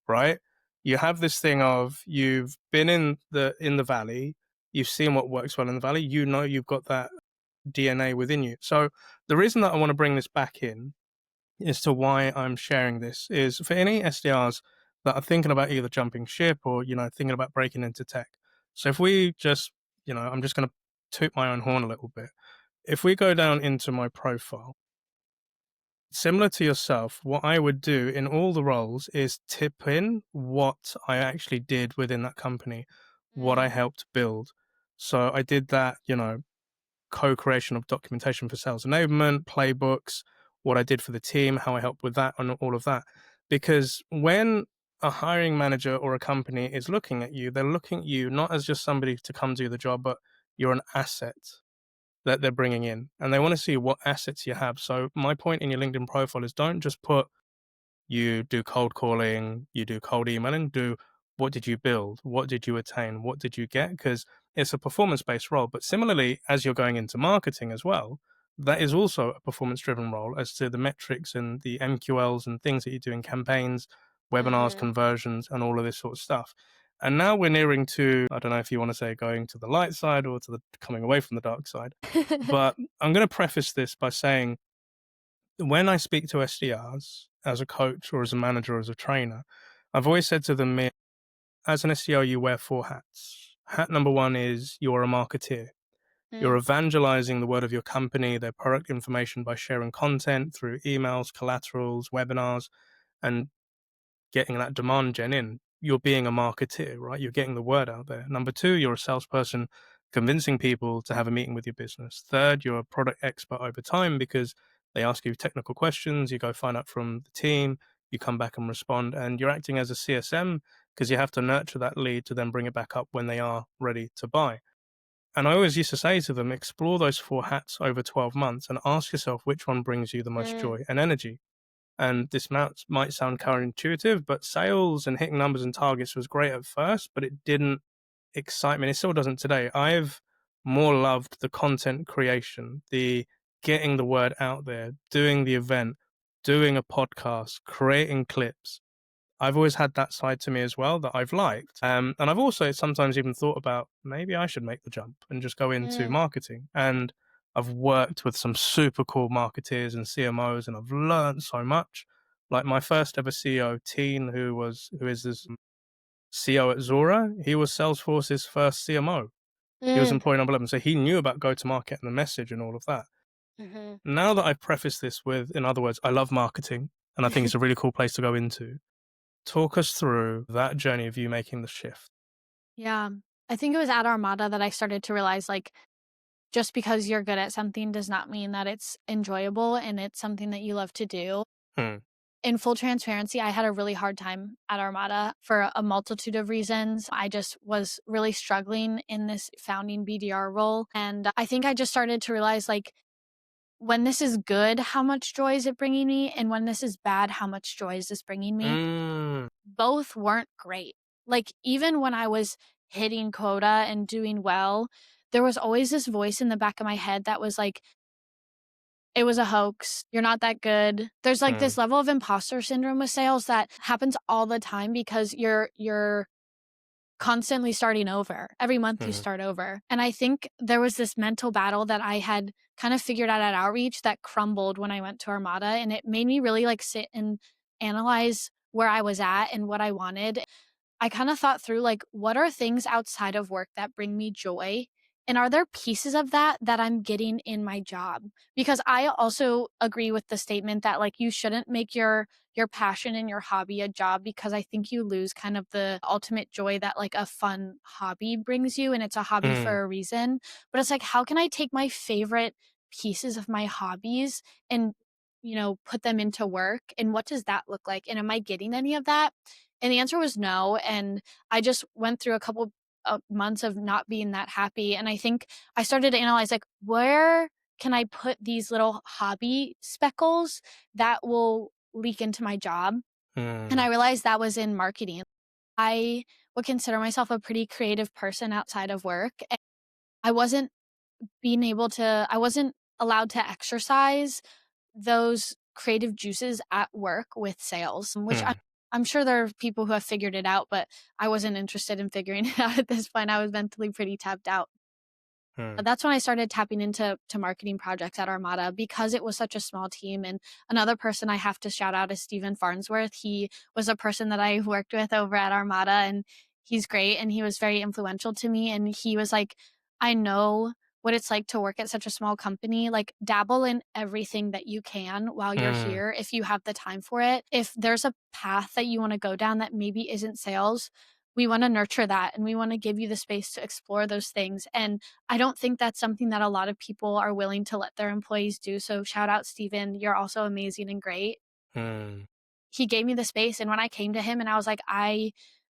right? You have this thing of you've been in the valley, you've seen what works well in the valley. You know you've got that DNA within you. So the reason that I want to bring this back in as to why I'm sharing this is for any SDRs that are thinking about either jumping ship or thinking about breaking into tech. So if we just I'm just going to toot my own horn a little bit. If we go down into my profile, similar to yourself, what I would do in all the roles is tip in what I actually did within that company, what I Mm, helped build. So I did that, co-creation of documentation for sales enablement, playbooks, what I did for the team, how I helped with that, and all of that. Because when a hiring manager or a company is looking at you, they're looking at you not as just somebody to come do the job, but you're an asset that they're bringing in, and they want to see what assets you have. So my point in your LinkedIn profile is don't just put you do cold calling, you do cold emailing, do what did you build? What did you attain? What did you get? Because it's a performance based role. But similarly, as you're going into marketing as well, that is also a performance driven role as to the metrics and the MQLs and things that you do in campaigns, webinars, Mhm. conversions, and all of this sort of stuff. And now we're nearing to, I don't know if you want to say going to the light side or to the coming away from the dark side, but I'm going to preface this by saying when I speak to SDRs as a coach or as a manager or as a trainer, I've always said to them, as an SDR, you wear four hats. Hat number one is you're a marketeer. You're Mm, evangelizing the word of your company, their product information by sharing content through emails, collaterals, webinars, and getting that demand gen in. You're being a marketeer, right? You're getting the word out there. Number two, you're a salesperson convincing people to have a meeting with your business. Third, you're a product expert over time because they ask you technical questions. You go find out from the team, you come back and respond, and you're acting as a CSM because you have to nurture that lead to then bring it back up when they are ready to buy. And I always used to say to them, explore those four hats over 12 months and ask yourself which one brings you the most mm, joy and energy. And this might sound counterintuitive, but sales and hitting numbers and targets was great at first, but it didn't excite me. And it still doesn't today. I've more loved the content creation, the getting the word out there, doing the event, doing a podcast, creating clips. I've always had that side to me as well that I've liked. And I've also sometimes even thought about maybe I should make the jump and just go into mm, marketing. And I've worked with some super cool marketeers and CMOs, and I've learned so much. Like my first ever CEO, Teen, who is this CEO at Zora, he was Salesforce's first CMO. He was mm, employee number 11. So he knew about go to market and the message and all of that. mhm. Now that I've prefaced this with, in other words, I love marketing and I think it's a really cool place to go into. Talk us through that journey of you making the shift. Yeah. I think it was at Armada that I started to realize, like, just because you're good at something does not mean that it's enjoyable and it's something that you love to do. Hmm. In full transparency, I had a really hard time at Armada for a multitude of reasons. I just was really struggling in this founding BDR role. And I think I just started to realize, like, when this is good, how much joy is it bringing me? And when this is bad, how much joy is this bringing me? Mm. Both weren't great. Like, even when I was hitting quota and doing well, there was always this voice in the back of my head that was like, it was a hoax. You're not that good. There's like Mm. this level of imposter syndrome with sales that happens all the time because you're constantly starting over. Every month you Mm. start over. And I think there was this mental battle that I had kind of figured out at Outreach that crumbled when I went to Armada, and it made me really like sit and analyze where I was at and what I wanted. I kind of thought through, like, what are things outside of work that bring me joy? And are there pieces of that that I'm getting in my job? Because I also agree with the statement that, like, you shouldn't make your passion and your hobby a job, because I think you lose kind of the ultimate joy that like a fun hobby brings you, and it's a hobby Mm. for a reason. But it's like, how can I take my favorite pieces of my hobbies and, put them into work, and what does that look like? And am I getting any of that? And the answer was no. And I just went through a couple of months of not being that happy. And I think I started to analyze, like, where can I put these little hobby speckles that will leak into my job? And I Mm. realized that was in marketing. I would consider myself a pretty creative person outside of work. And I wasn't I wasn't allowed to exercise those creative juices at work with sales, which Mm. I'm sure there are people who have figured it out, but I wasn't interested in figuring it out at this point. I was mentally pretty tapped out. Mm. That's when I started tapping into marketing projects at Armada because it was such a small team. And another person I have to shout out is Stephen Farnsworth. He was a person that I worked with over at Armada, and he's great. And he was very influential to me. And he was like, I know what it's like to work at such a small company. Like, dabble in everything that you can while you're Mm. here if you have the time for it. If there's a path that you want to go down that maybe isn't sales, we want to nurture that and we want to give you the space to explore those things. And I don't think that's something that a lot of people are willing to let their employees do. So shout out, Steven. You're also amazing and great. Mm. He gave me the space. And when I came to him and I was like, I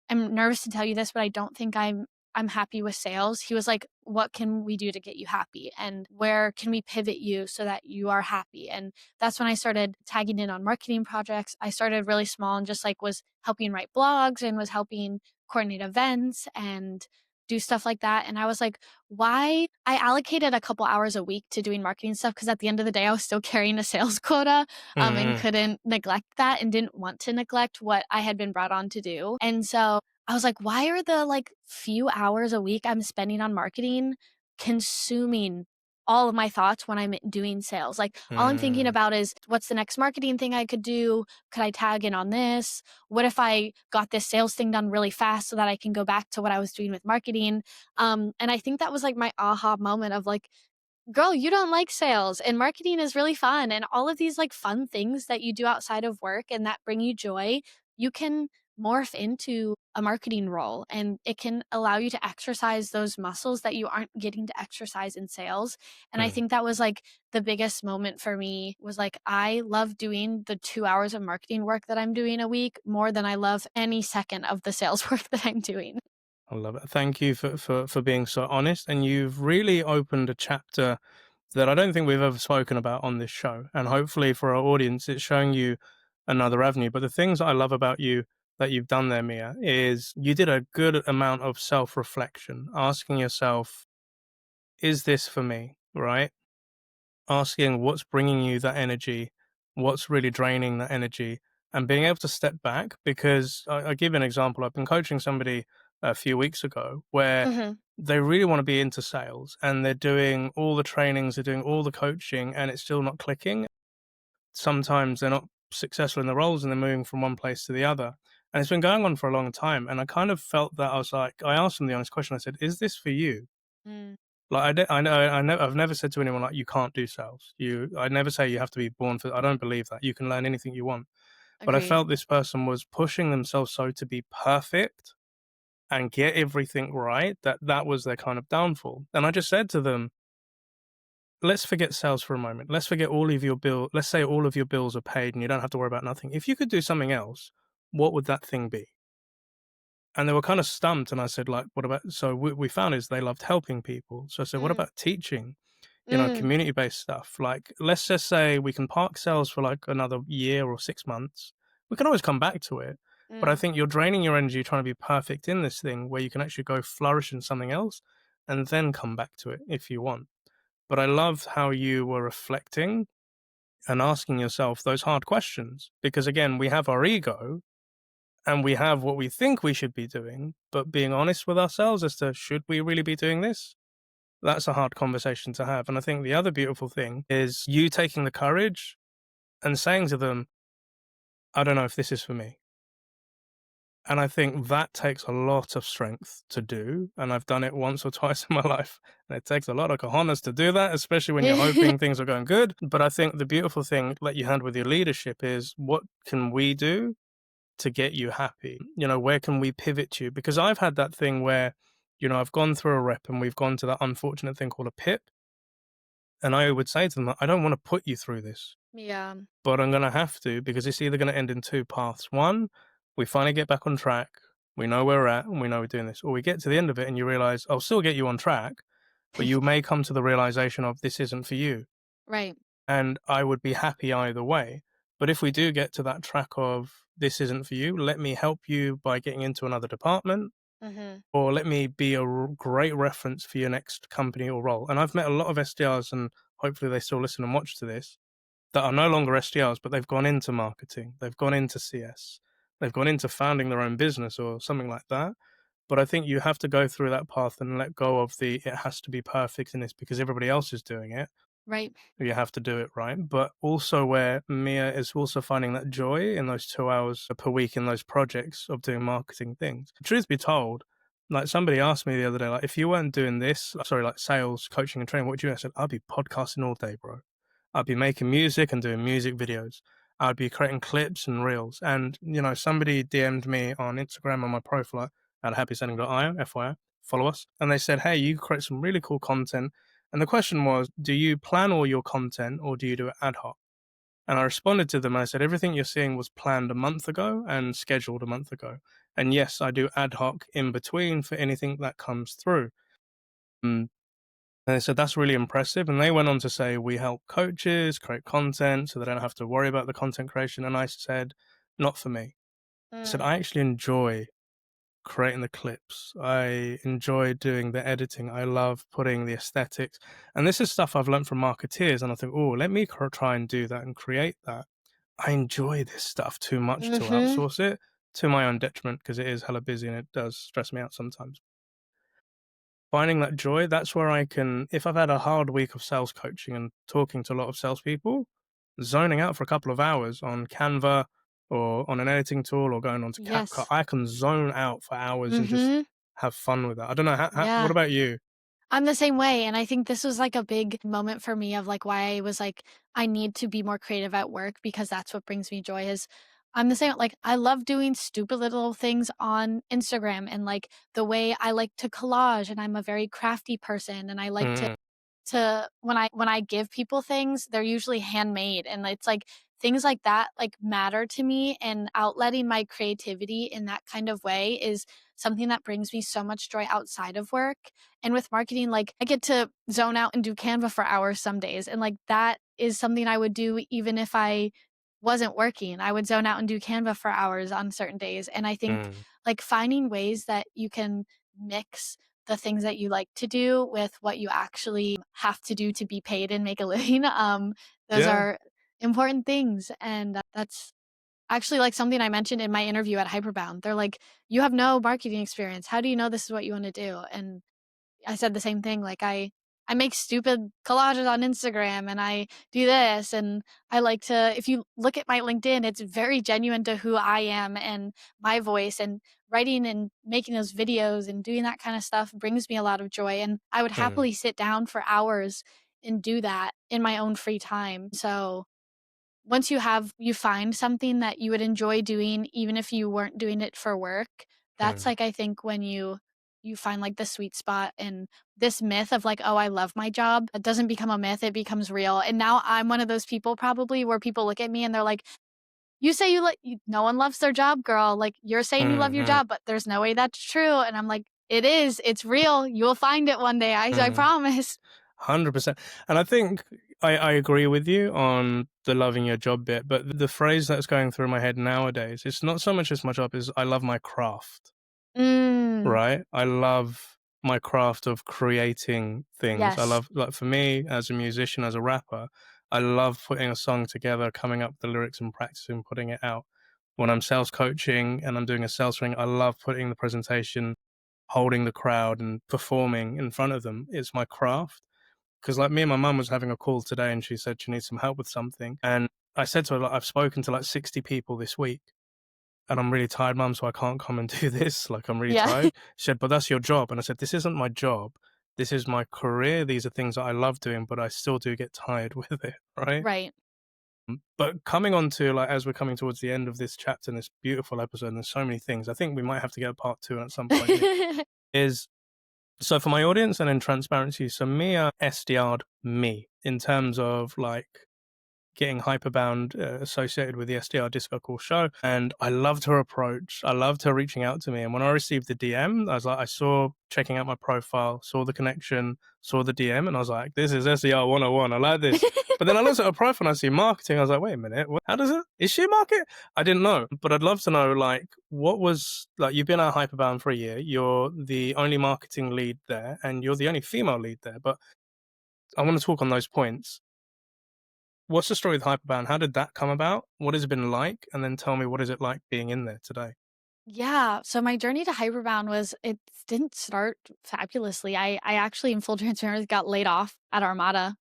am nervous to tell you this, but I don't think I'm I'm happy with sales. He was like, what can we do to get you happy? And where can we pivot you so that you are happy? And that's when I started tagging in on marketing projects. I started really small and just like was helping write blogs and was helping coordinate events and do stuff like that. And I was like, why? I allocated a couple hours a week to doing marketing stuff because at the end of the day, I was still carrying a sales quota and Mm-hmm. couldn't neglect that and didn't want to neglect what I had been brought on to do. And so I was like, why are the like few hours a week I'm spending on marketing consuming all of my thoughts when I'm doing sales? Like, all I'm thinking Mm. about is what's the next marketing thing I could do? Could I tag in on this? What if I got this sales thing done really fast so that I can go back to what I was doing with marketing? And I think that was like my aha moment of like, girl, you don't like sales and marketing is really fun. And all of these like fun things that you do outside of work and that bring you joy, you can morph into a marketing role and it can allow you to exercise those muscles that you aren't getting to exercise in sales. And I Mm. think that was like the biggest moment for me was like, I love doing the 2 hours of marketing work that I'm doing a week more than I love any second of the sales work that I'm doing. I love it. Thank you for being so honest. And you've really opened a chapter that I don't think we've ever spoken about on this show. And hopefully for our audience, it's showing you another avenue. But the things I love about you that you've done there, Mia, is you did a good amount of self reflection, asking yourself, is this for me? Right? Asking what's bringing you that energy, what's really draining that energy, and being able to step back. Because I give you an example. I've been coaching somebody a few weeks ago where Hmm. they really want to be into sales and they're doing all the trainings, they're doing all the coaching, and it's still not clicking. Sometimes they're not successful in the roles and they're moving from one place to the other. And it's been going on for a long time. And I kind of felt that I was like, I asked them the honest question. I said, is this for you? Mm, Like I know, I've never said to anyone like you can't do sales. I never say you have to be born for. I don't believe that. You can learn anything you want. But I agreed. felt this person was pushing themselves so to be perfect and get everything right that that was their kind of downfall. And I just said to them, let's forget sales for a moment. Let's forget all of your bill. Let's say all of your bills are paid and you don't have to worry about nothing. If you could do something else, what would that thing be? And they were kind of stumped. And I said, like, what about? So we found is they loved helping people. So I said, what Mm, about teaching? mm, Community based stuff. Like, let's just say we can park sales for like another year or 6 months. We can always come back to it. But I mm. think you're draining your energy trying to be perfect in this thing where you can actually go flourish in something else and then come back to it if you want. But I love how you were reflecting and asking yourself those hard questions because, again, we have our ego and we have what we think we should be doing, but being honest with ourselves as to should we really be doing this? That's a hard conversation to have. And I think the other beautiful thing is you taking the courage and saying to them, I don't know if this is for me. And I think that takes a lot of strength to do. And I've done it once or twice in my life. And it takes a lot of cojones to do that, especially when you're hoping things are going good. But I think the beautiful thing that you had with your leadership is what can we do to get you happy? Where can we pivot you? Because I've had that thing where, I've gone through a rep and we've gone to that unfortunate thing called a PIP. And I would say to them, I don't want to put you through this, Yeah. but I'm going to have to because it's either going to end in two paths. One, we finally get back on track. We know where we're at and we know we're doing this. Or we get to the end of it and you realize, I'll still get you on track, but you may come to the realization of this isn't for you. Right. And I would be happy either way. But if we do get to that track of this isn't for you, let me help you by getting into another department Mhm. or let me be a great reference for your next company or role. And I've met a lot of SDRs and hopefully they still listen and watch to this that are no longer SDRs, but they've gone into marketing, they've gone into CS, they've gone into founding their own business or something like that. But I think you have to go through that path and let go of the it has to be perfect in this because everybody else is doing it. Right. You have to do it right. But also where Mia is also finding that joy in those 2 hours per week in those projects of doing marketing things. Truth be told, like somebody asked me the other day, like if you weren't doing this, sorry, like sales, coaching and training, what would you do? I said, I'd be podcasting all day, bro. I'd be making music and doing music videos. I'd be creating clips and reels. And, somebody DM'd me on Instagram on my profile at HappySelling.io, FYI, follow us. And they said, hey, you create some really cool content. And the question was, do you plan all your content or do you do it ad hoc? And I responded to them. I said, everything you're seeing was planned a month ago and scheduled a month ago. And yes, I do ad hoc in between for anything that comes through. Mm. And they said, that's really impressive. And they went on to say, we help coaches create content so they don't have to worry about the content creation. And I said, not for me. I said, Mm. I actually enjoy creating the clips. I enjoy doing the editing. I love putting the aesthetics. And this is stuff I've learned from marketeers. And I think, oh, let me try and do that and create that. I enjoy this stuff too much to Mhm. outsource it, to my own detriment, because it is hella busy and it does stress me out sometimes. Finding that joy, that's where I can, if I've had a hard week of sales coaching and talking to a lot of salespeople, zoning out for a couple of hours on Canva or on an editing tool or going on to CapCut, Yes. I can zone out for hours and just Mhm. have fun with that. I don't know. What Yeah. about you? I'm the same way, and I think this was, like, a big moment for me of, like, why I was like, "I need to be more creative at work because that's what brings me joy," is I'm the same like, I love doing stupid little things on Instagram and, like, the way I like to collage, and I'm a very crafty person, and I like Mm, to when I give people things, they're usually handmade, and it's like things like that, like, matter to me, and outletting my creativity in that kind of way is something that brings me so much joy outside of work, and with marketing, like, I get to zone out and do Canva for hours some days, and, like, that is something I would do even if I wasn't working. I would zone out and do Canva for hours on certain days, and I think, mm, like, finding ways that you can mix the things that you like to do with what you actually have to do to be paid and make a living, those yeah. are important things, and that's actually, like, something I mentioned in my interview at Hyperbound. They're like, "You have no marketing experience. How do you know this is what you wanna do?" And I said the same thing, like, I make stupid collages on Instagram, and I do this, and I like to if you look at my LinkedIn, it's very genuine to who I am and my voice, and writing and making those videos and doing that kinda stuff brings me a lot of joy, and I would Mm, happily sit down for hours and do that in my own free time. So once you find something that you would enjoy doing even if you weren't doing it for work, that's, mm, like, I think when you find, like, the sweet spot, and this myth of, like, "Oh, I love my job," it doesn't become a myth, it becomes real, and now I'm one of those people probably where people look at me and they're like, "You say you like no one loves their job, girl, like, you're saying you love your mm, job, but there's no way that's true," and I'm like, "It is, it's real, you'll find it one day, I mm. promise." 100%. And I think I agree with you on the loving your job bit, but the phrase that's going through my head nowadays, it's not so much as my job as I love my craft, Mm, right? I love my craft of creating things. I yes. love, like, for me as a musician, as a rapper, I love putting a song together, coming up with the lyrics and practicing putting it out. When I'm sales coaching and I'm doing a sales thing, I love putting the presentation, holding the crowd and performing in front of them. It's my craft. Because, like, me and my mum was having a call today and she said she needs some help with something. And I said to her, like, I've spoken to like 60 people this week and I'm really tired, mum, so I can't come and do this. Like, I'm really Yeah. tired. She said, but that's your job. And I said, this isn't my job. This is my career. These are things that I love doing, but I still do get tired with it. Right. Right. But coming on to, like, as we're coming towards the end of this chapter and this beautiful episode, and there's so many things, I think we might have to get a part two at some point, Nick, is so for my audience and in transparency, so Mia SDR'd me in terms of, like, getting Hyperbound associated with the SDR DiscoCall Show. And I loved her approach. I loved her reaching out to me. And when I received the DM, I was like, I saw checking out my profile, saw the connection, saw the DM, and I was like, this is SDR 101. I like this. But then I looked at her profile and I see marketing. I was like, wait a minute, how does it? Is she a market? I didn't know, but I'd love to know, like, what was, like, you've been at Hyperbound for a year. You're the only marketing lead there, and you're the only female lead there. But I want to talk on those points. What's the story with Hyperbound? How did that come about? What has it been like? And then tell me, what is it like being in there today? Yeah, so my journey to Hyperbound was it didn't start fabulously. I actually, in full transparency, got laid off at Armada,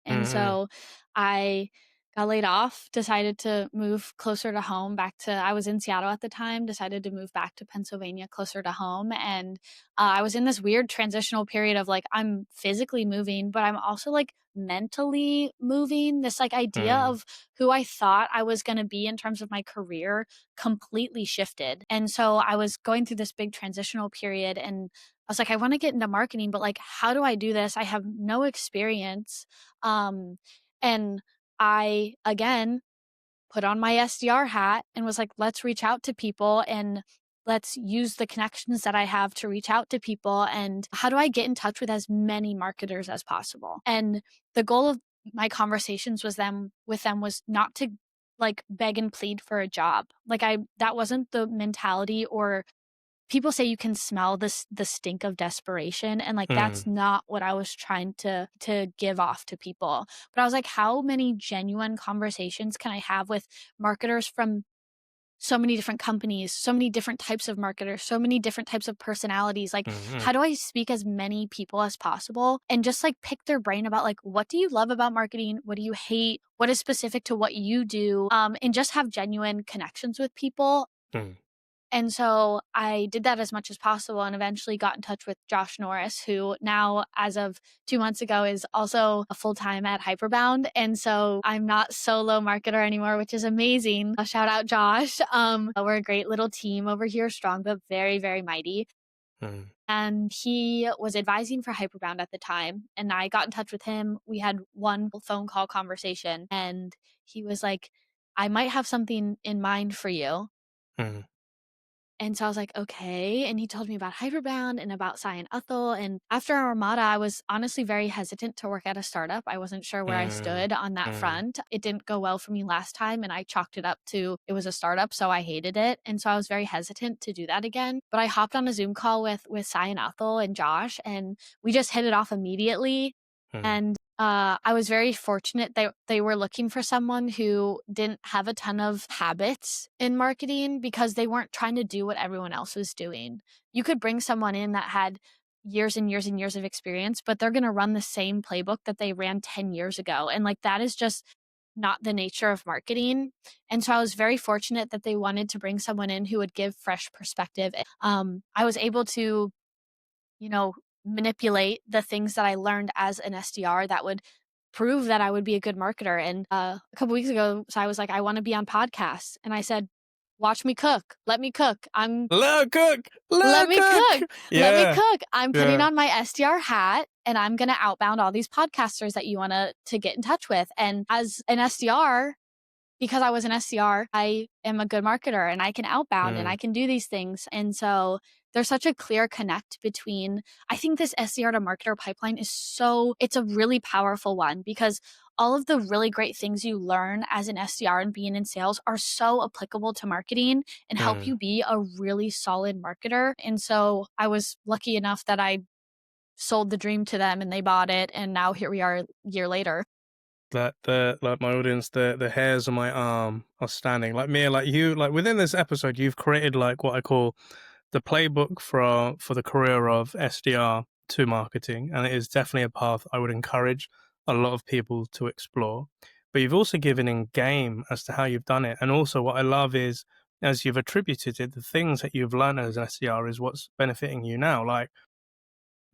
and Mm-hmm. so I got laid off, decided to move closer to home back to I was in Seattle at the time, decided to move back to Pennsylvania closer to home, and, I was in this weird transitional period of, like, I'm physically moving, but I'm also, like, mentally moving. This, like, idea Mm, of who I thought I was gonna be in terms of my career completely shifted, and so I was going through this big transitional period, and I was like, "I wanna get into marketing, but, like, how do I do this? I have no experience." Um, and I, again, put on my SDR hat and was like, let's reach out to people and let's use the connections that I have to reach out to people. And how do I get in touch with as many marketers as possible? And the goal of my conversations with them was not to like beg and plead for a job. Like that wasn't the mentality. Or people say you can smell the stink of desperation, and like that's Mm, not what I was trying to give off to people. But I was like, how many genuine conversations can I have with marketers from so many different companies, so many different types of marketers, so many different types of personalities? Like, mm, how do I speak as many people as possible and just like pick their brain about like, what do you love about marketing? What do you hate? What is specific to what you do? And just have genuine connections with people. mm, And so I did that as much as possible and eventually got in touch with Josh Norris, who now, as of 2 months ago, is also a full time at Hyperbound. And so I'm not solo marketer anymore, which is amazing. Shout out Josh. We're a great little team over here, strong but very, very mighty. mm, And he was advising for Hyperbound at the time. And I got in touch with him. We had one phone call conversation, and he was like, I might have something in mind for you. mm, And so I was like, okay. And he told me about Hyperbound and about Cy and Ethel. And after Armada, I was honestly very hesitant to work at a startup. I wasn't sure where I mm, stood on that mm, front. It didn't go well for me last time, and I chalked it up to it was a startup, so I hated it. And so I was very hesitant to do that again. But I hopped on a Zoom call with Cy and Ethel and Josh, and we just hit it off immediately. mm, And I was very fortunate. They were looking for someone who didn't have a ton of habits in marketing because they weren't trying to do what everyone else was doing. You could bring someone in that had years and years and years of experience, but they're going to run the same playbook that they ran 10 years ago. And like that is just not the nature of marketing. And so I was very fortunate that they wanted to bring someone in who would give fresh perspective. I was able to, you know, manipulate the things that I learned as an SDR that would prove that I would be a good marketer. And a couple weeks ago, so I was like, I want to be on podcasts. And I said, watch me cook. Let me cook. let her cook, Let let me her cook. cook. Let me Yeah, cook. I'm putting yeah. on my SDR hat and I'm going to outbound all these podcasters that you want to get in touch with. And as an SDR, because I was an SDR, I am a good marketer and I can outbound and I Mm, can do these things. And so there's such a clear connect between, I think this SDR to marketer pipeline it's a really powerful one because all of the really great things you learn as an SDR and being in sales are so applicable to marketing and help mm. you be a really solid marketer. And so I was lucky enough that I sold the dream to them and they bought it. And now here we are a year later. That the like my audience, the hairs on my arm are standing. Like Mia, like you, like within this episode, you've created like what I call the playbook for the career of SDR to marketing, and it is definitely a path I would encourage a lot of people to explore. But you've also given in game as to how you've done it, and also what I love is as you've attributed it, the things that you've learned as an SDR is what's benefiting you now. Like,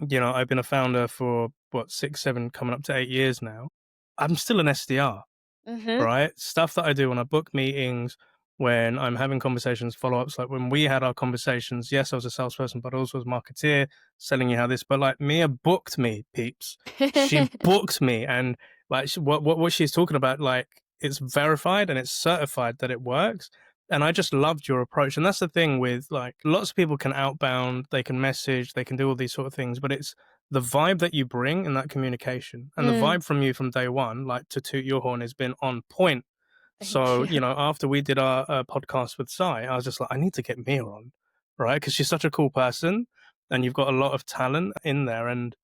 I've been a founder for what 6, 7, coming up to 8 years now. I'm still an SDR, Mm-hmm. right? Stuff that I do when I book meetings, when I'm having conversations, follow ups, like when we had our conversations. Yes, I was a salesperson, but also was a marketeer, selling you how this. But like Mia booked me, peeps. She booked me, and like what she's talking about, like it's verified and it's certified that it works. And I just loved your approach. And that's the thing with like lots of people can outbound, they can message, they can do all these sort of things, but it's the vibe that you bring in that communication and the Mm, vibe from you from day one, like to toot your horn, has been on point. thank So, you. after we did our podcast with Sai, I was just like, I need to get Mia on, right? Because she's such a cool person and you've got a lot of talent in there. And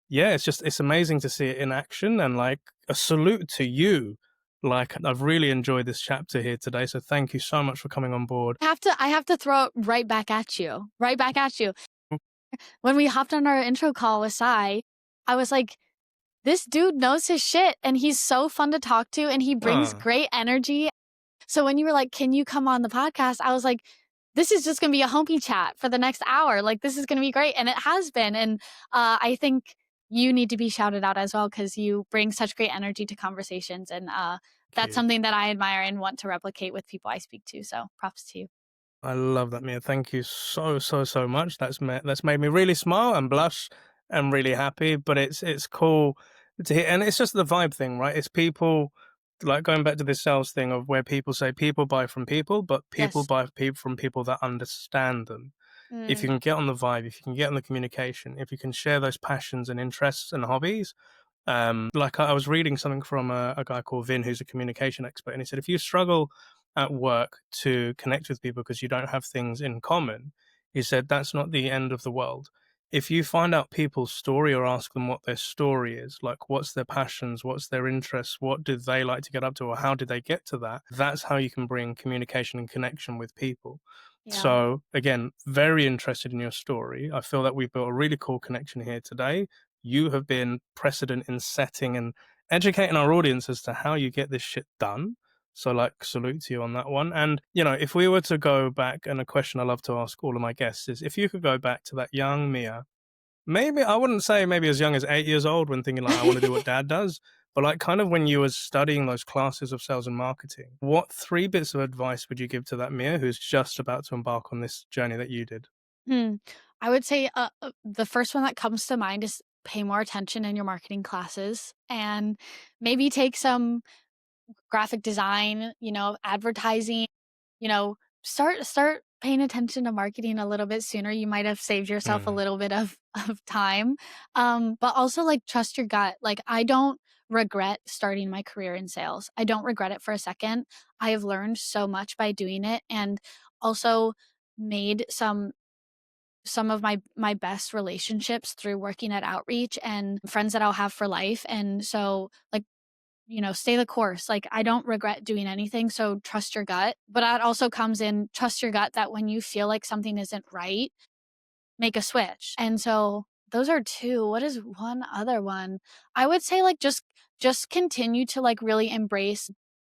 yeah, it's amazing to see it in action and like a salute to you. Like, I've really enjoyed this chapter here today. So thank you so much for coming on board. I have to throw it right back at you. Right back at you. When we hopped on our intro call with Sai, I was like, this dude knows his shit and he's so fun to talk to and he brings Ah, great energy. So when you were like, can you come on the podcast? I was like, this is just going to be a homie chat for the next hour. Like, this is going to be great. And it has been. And I think you need to be shouted out as well because you bring such great energy to conversations. And thank that's you. something that I admire and want to replicate with people I speak to. So props to you. I love that, Mia. Thank you so, so, so much. That's made me really smile and blush and really happy. But it's cool to hear, and it's just the vibe thing, right? It's people like going back to this sales thing of where people say people buy from people, but people Yes. buy from people that understand them. If you Mm, can get on the vibe, if you can get on the communication, if you can share those passions and interests and hobbies, like I was reading something from a guy called Vin, who's a communication expert, and he said if you struggle at work to connect with people because you don't have things in common, he said that's not the end of the world. If you find out people's story or ask them what their story is, like what's their passions, what's their interests, what do they like to get up to, or how did they get to that, that's how you can bring communication and connection with people. yeah. So, again, very interested in your story. I feel that we've built a really cool connection here today. You have been precedent in setting and educating our audience as to how you get this shit done. So, like, salute to you on that one. And, if we were to go back, and a question I love to ask all of my guests is if you could go back to that young Mia, maybe I wouldn't say maybe as young as 8 years old when thinking like I want to do what dad does, but like kind of when you were studying those classes of sales and marketing, what 3 bits of advice would you give to that Mia who's just about to embark on this journey that you did? Hmm. I would say the first one that comes to mind is pay more attention in your marketing classes and maybe take some graphic design, advertising, you know, start paying attention to marketing a little bit sooner. You might have saved yourself a Mm, little bit of time. But also like trust your gut. Like I don't regret starting my career in sales. I don't regret it for a second. I have learned so much by doing it and also made some of my best relationships through working at Outreach and friends that I'll have for life. And so like stay the course. Like, I don't regret doing anything. So trust your gut. But that also comes in trust your gut that when you feel like something isn't right, make a switch. And so those are two. What is one other one? I would say like just continue to like really embrace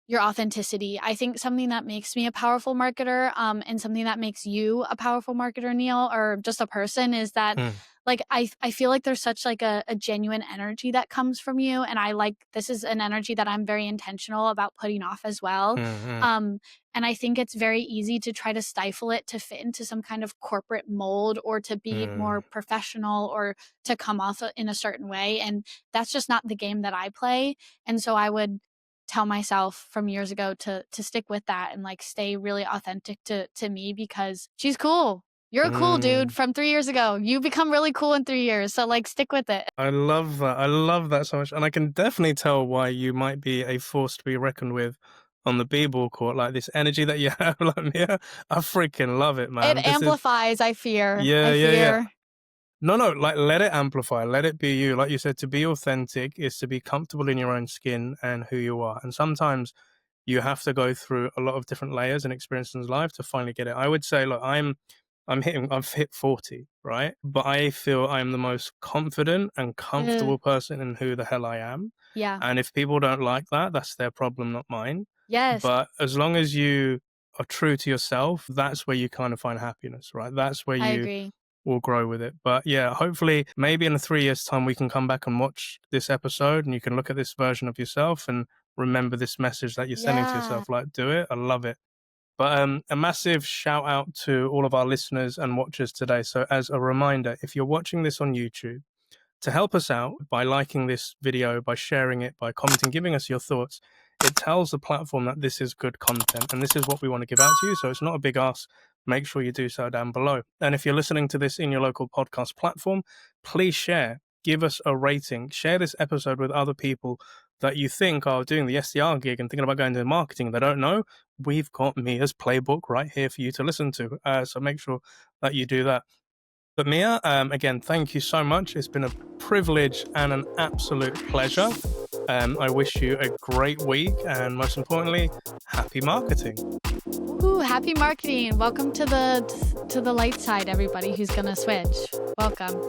your authenticity. I think something that makes me a powerful marketer, and something that makes you a powerful marketer, Neil, or just a person is that mm, like I feel like there's such like a genuine energy that comes from you. And I like this is an energy that I'm very intentional about putting off as well. mm, mm, Um, and I think it's very easy to try to stifle it to fit into some kind of corporate mold or to be more mm, professional or to come off in a certain way. And that's just not the game that I play. And so I would tell myself from years ago to stick with that and like stay really authentic to me because she's cool. You're a cool dude mm. from 3 years ago. You become really cool in 3 years. So like stick with it. I love that. I love that so much. And I can definitely tell why you might be a force to be reckoned with on the b-ball court. Like this energy that you have, like Mia, I freaking love it, It man. This is, amplifies, I fear. yeah, I yeah, yeah. fear. No, no, like let it amplify, let it be you. Like you said, to be authentic is to be comfortable in your own skin and who you are. And sometimes you have to go through a lot of different layers and experiences in life to finally get it. I would say, look, I've hit 40, right? But I feel I'm the most confident and Ugh. comfortable person in who the hell I am. Yeah. And if people don't like that, that's their problem, not mine. Yes, But as long as you are true to yourself, that's where you kind of find happiness, right? That's where I you agree. will grow with it. But yeah, hopefully, maybe in 3 years' time, we can come back and watch this episode and you can look at this version of yourself and remember this message that you're sending to Yeah. yourself. Like, do it. I love it. But a massive shout out to all of our listeners and watchers today. So, as a reminder, if you're watching this on YouTube, to help us out by liking this video, by sharing it, by commenting, giving us your thoughts, it tells the platform that this is good content and this is what we want to give out to you. So it's not a big ask. Make sure you do so down below. And if you're listening to this in your local podcast platform, please share, give us a rating, share this episode with other people that you think are doing the SDR gig and thinking about going into marketing. They don't know. We've got Mia's playbook right here for you to listen to. So make sure that you do that. But Mia, again, thank you so much. It's been a privilege and an absolute pleasure. I wish you a great week and most importantly, happy marketing. Ooh, happy marketing. Welcome to the light side, everybody who's gonna switch. Welcome.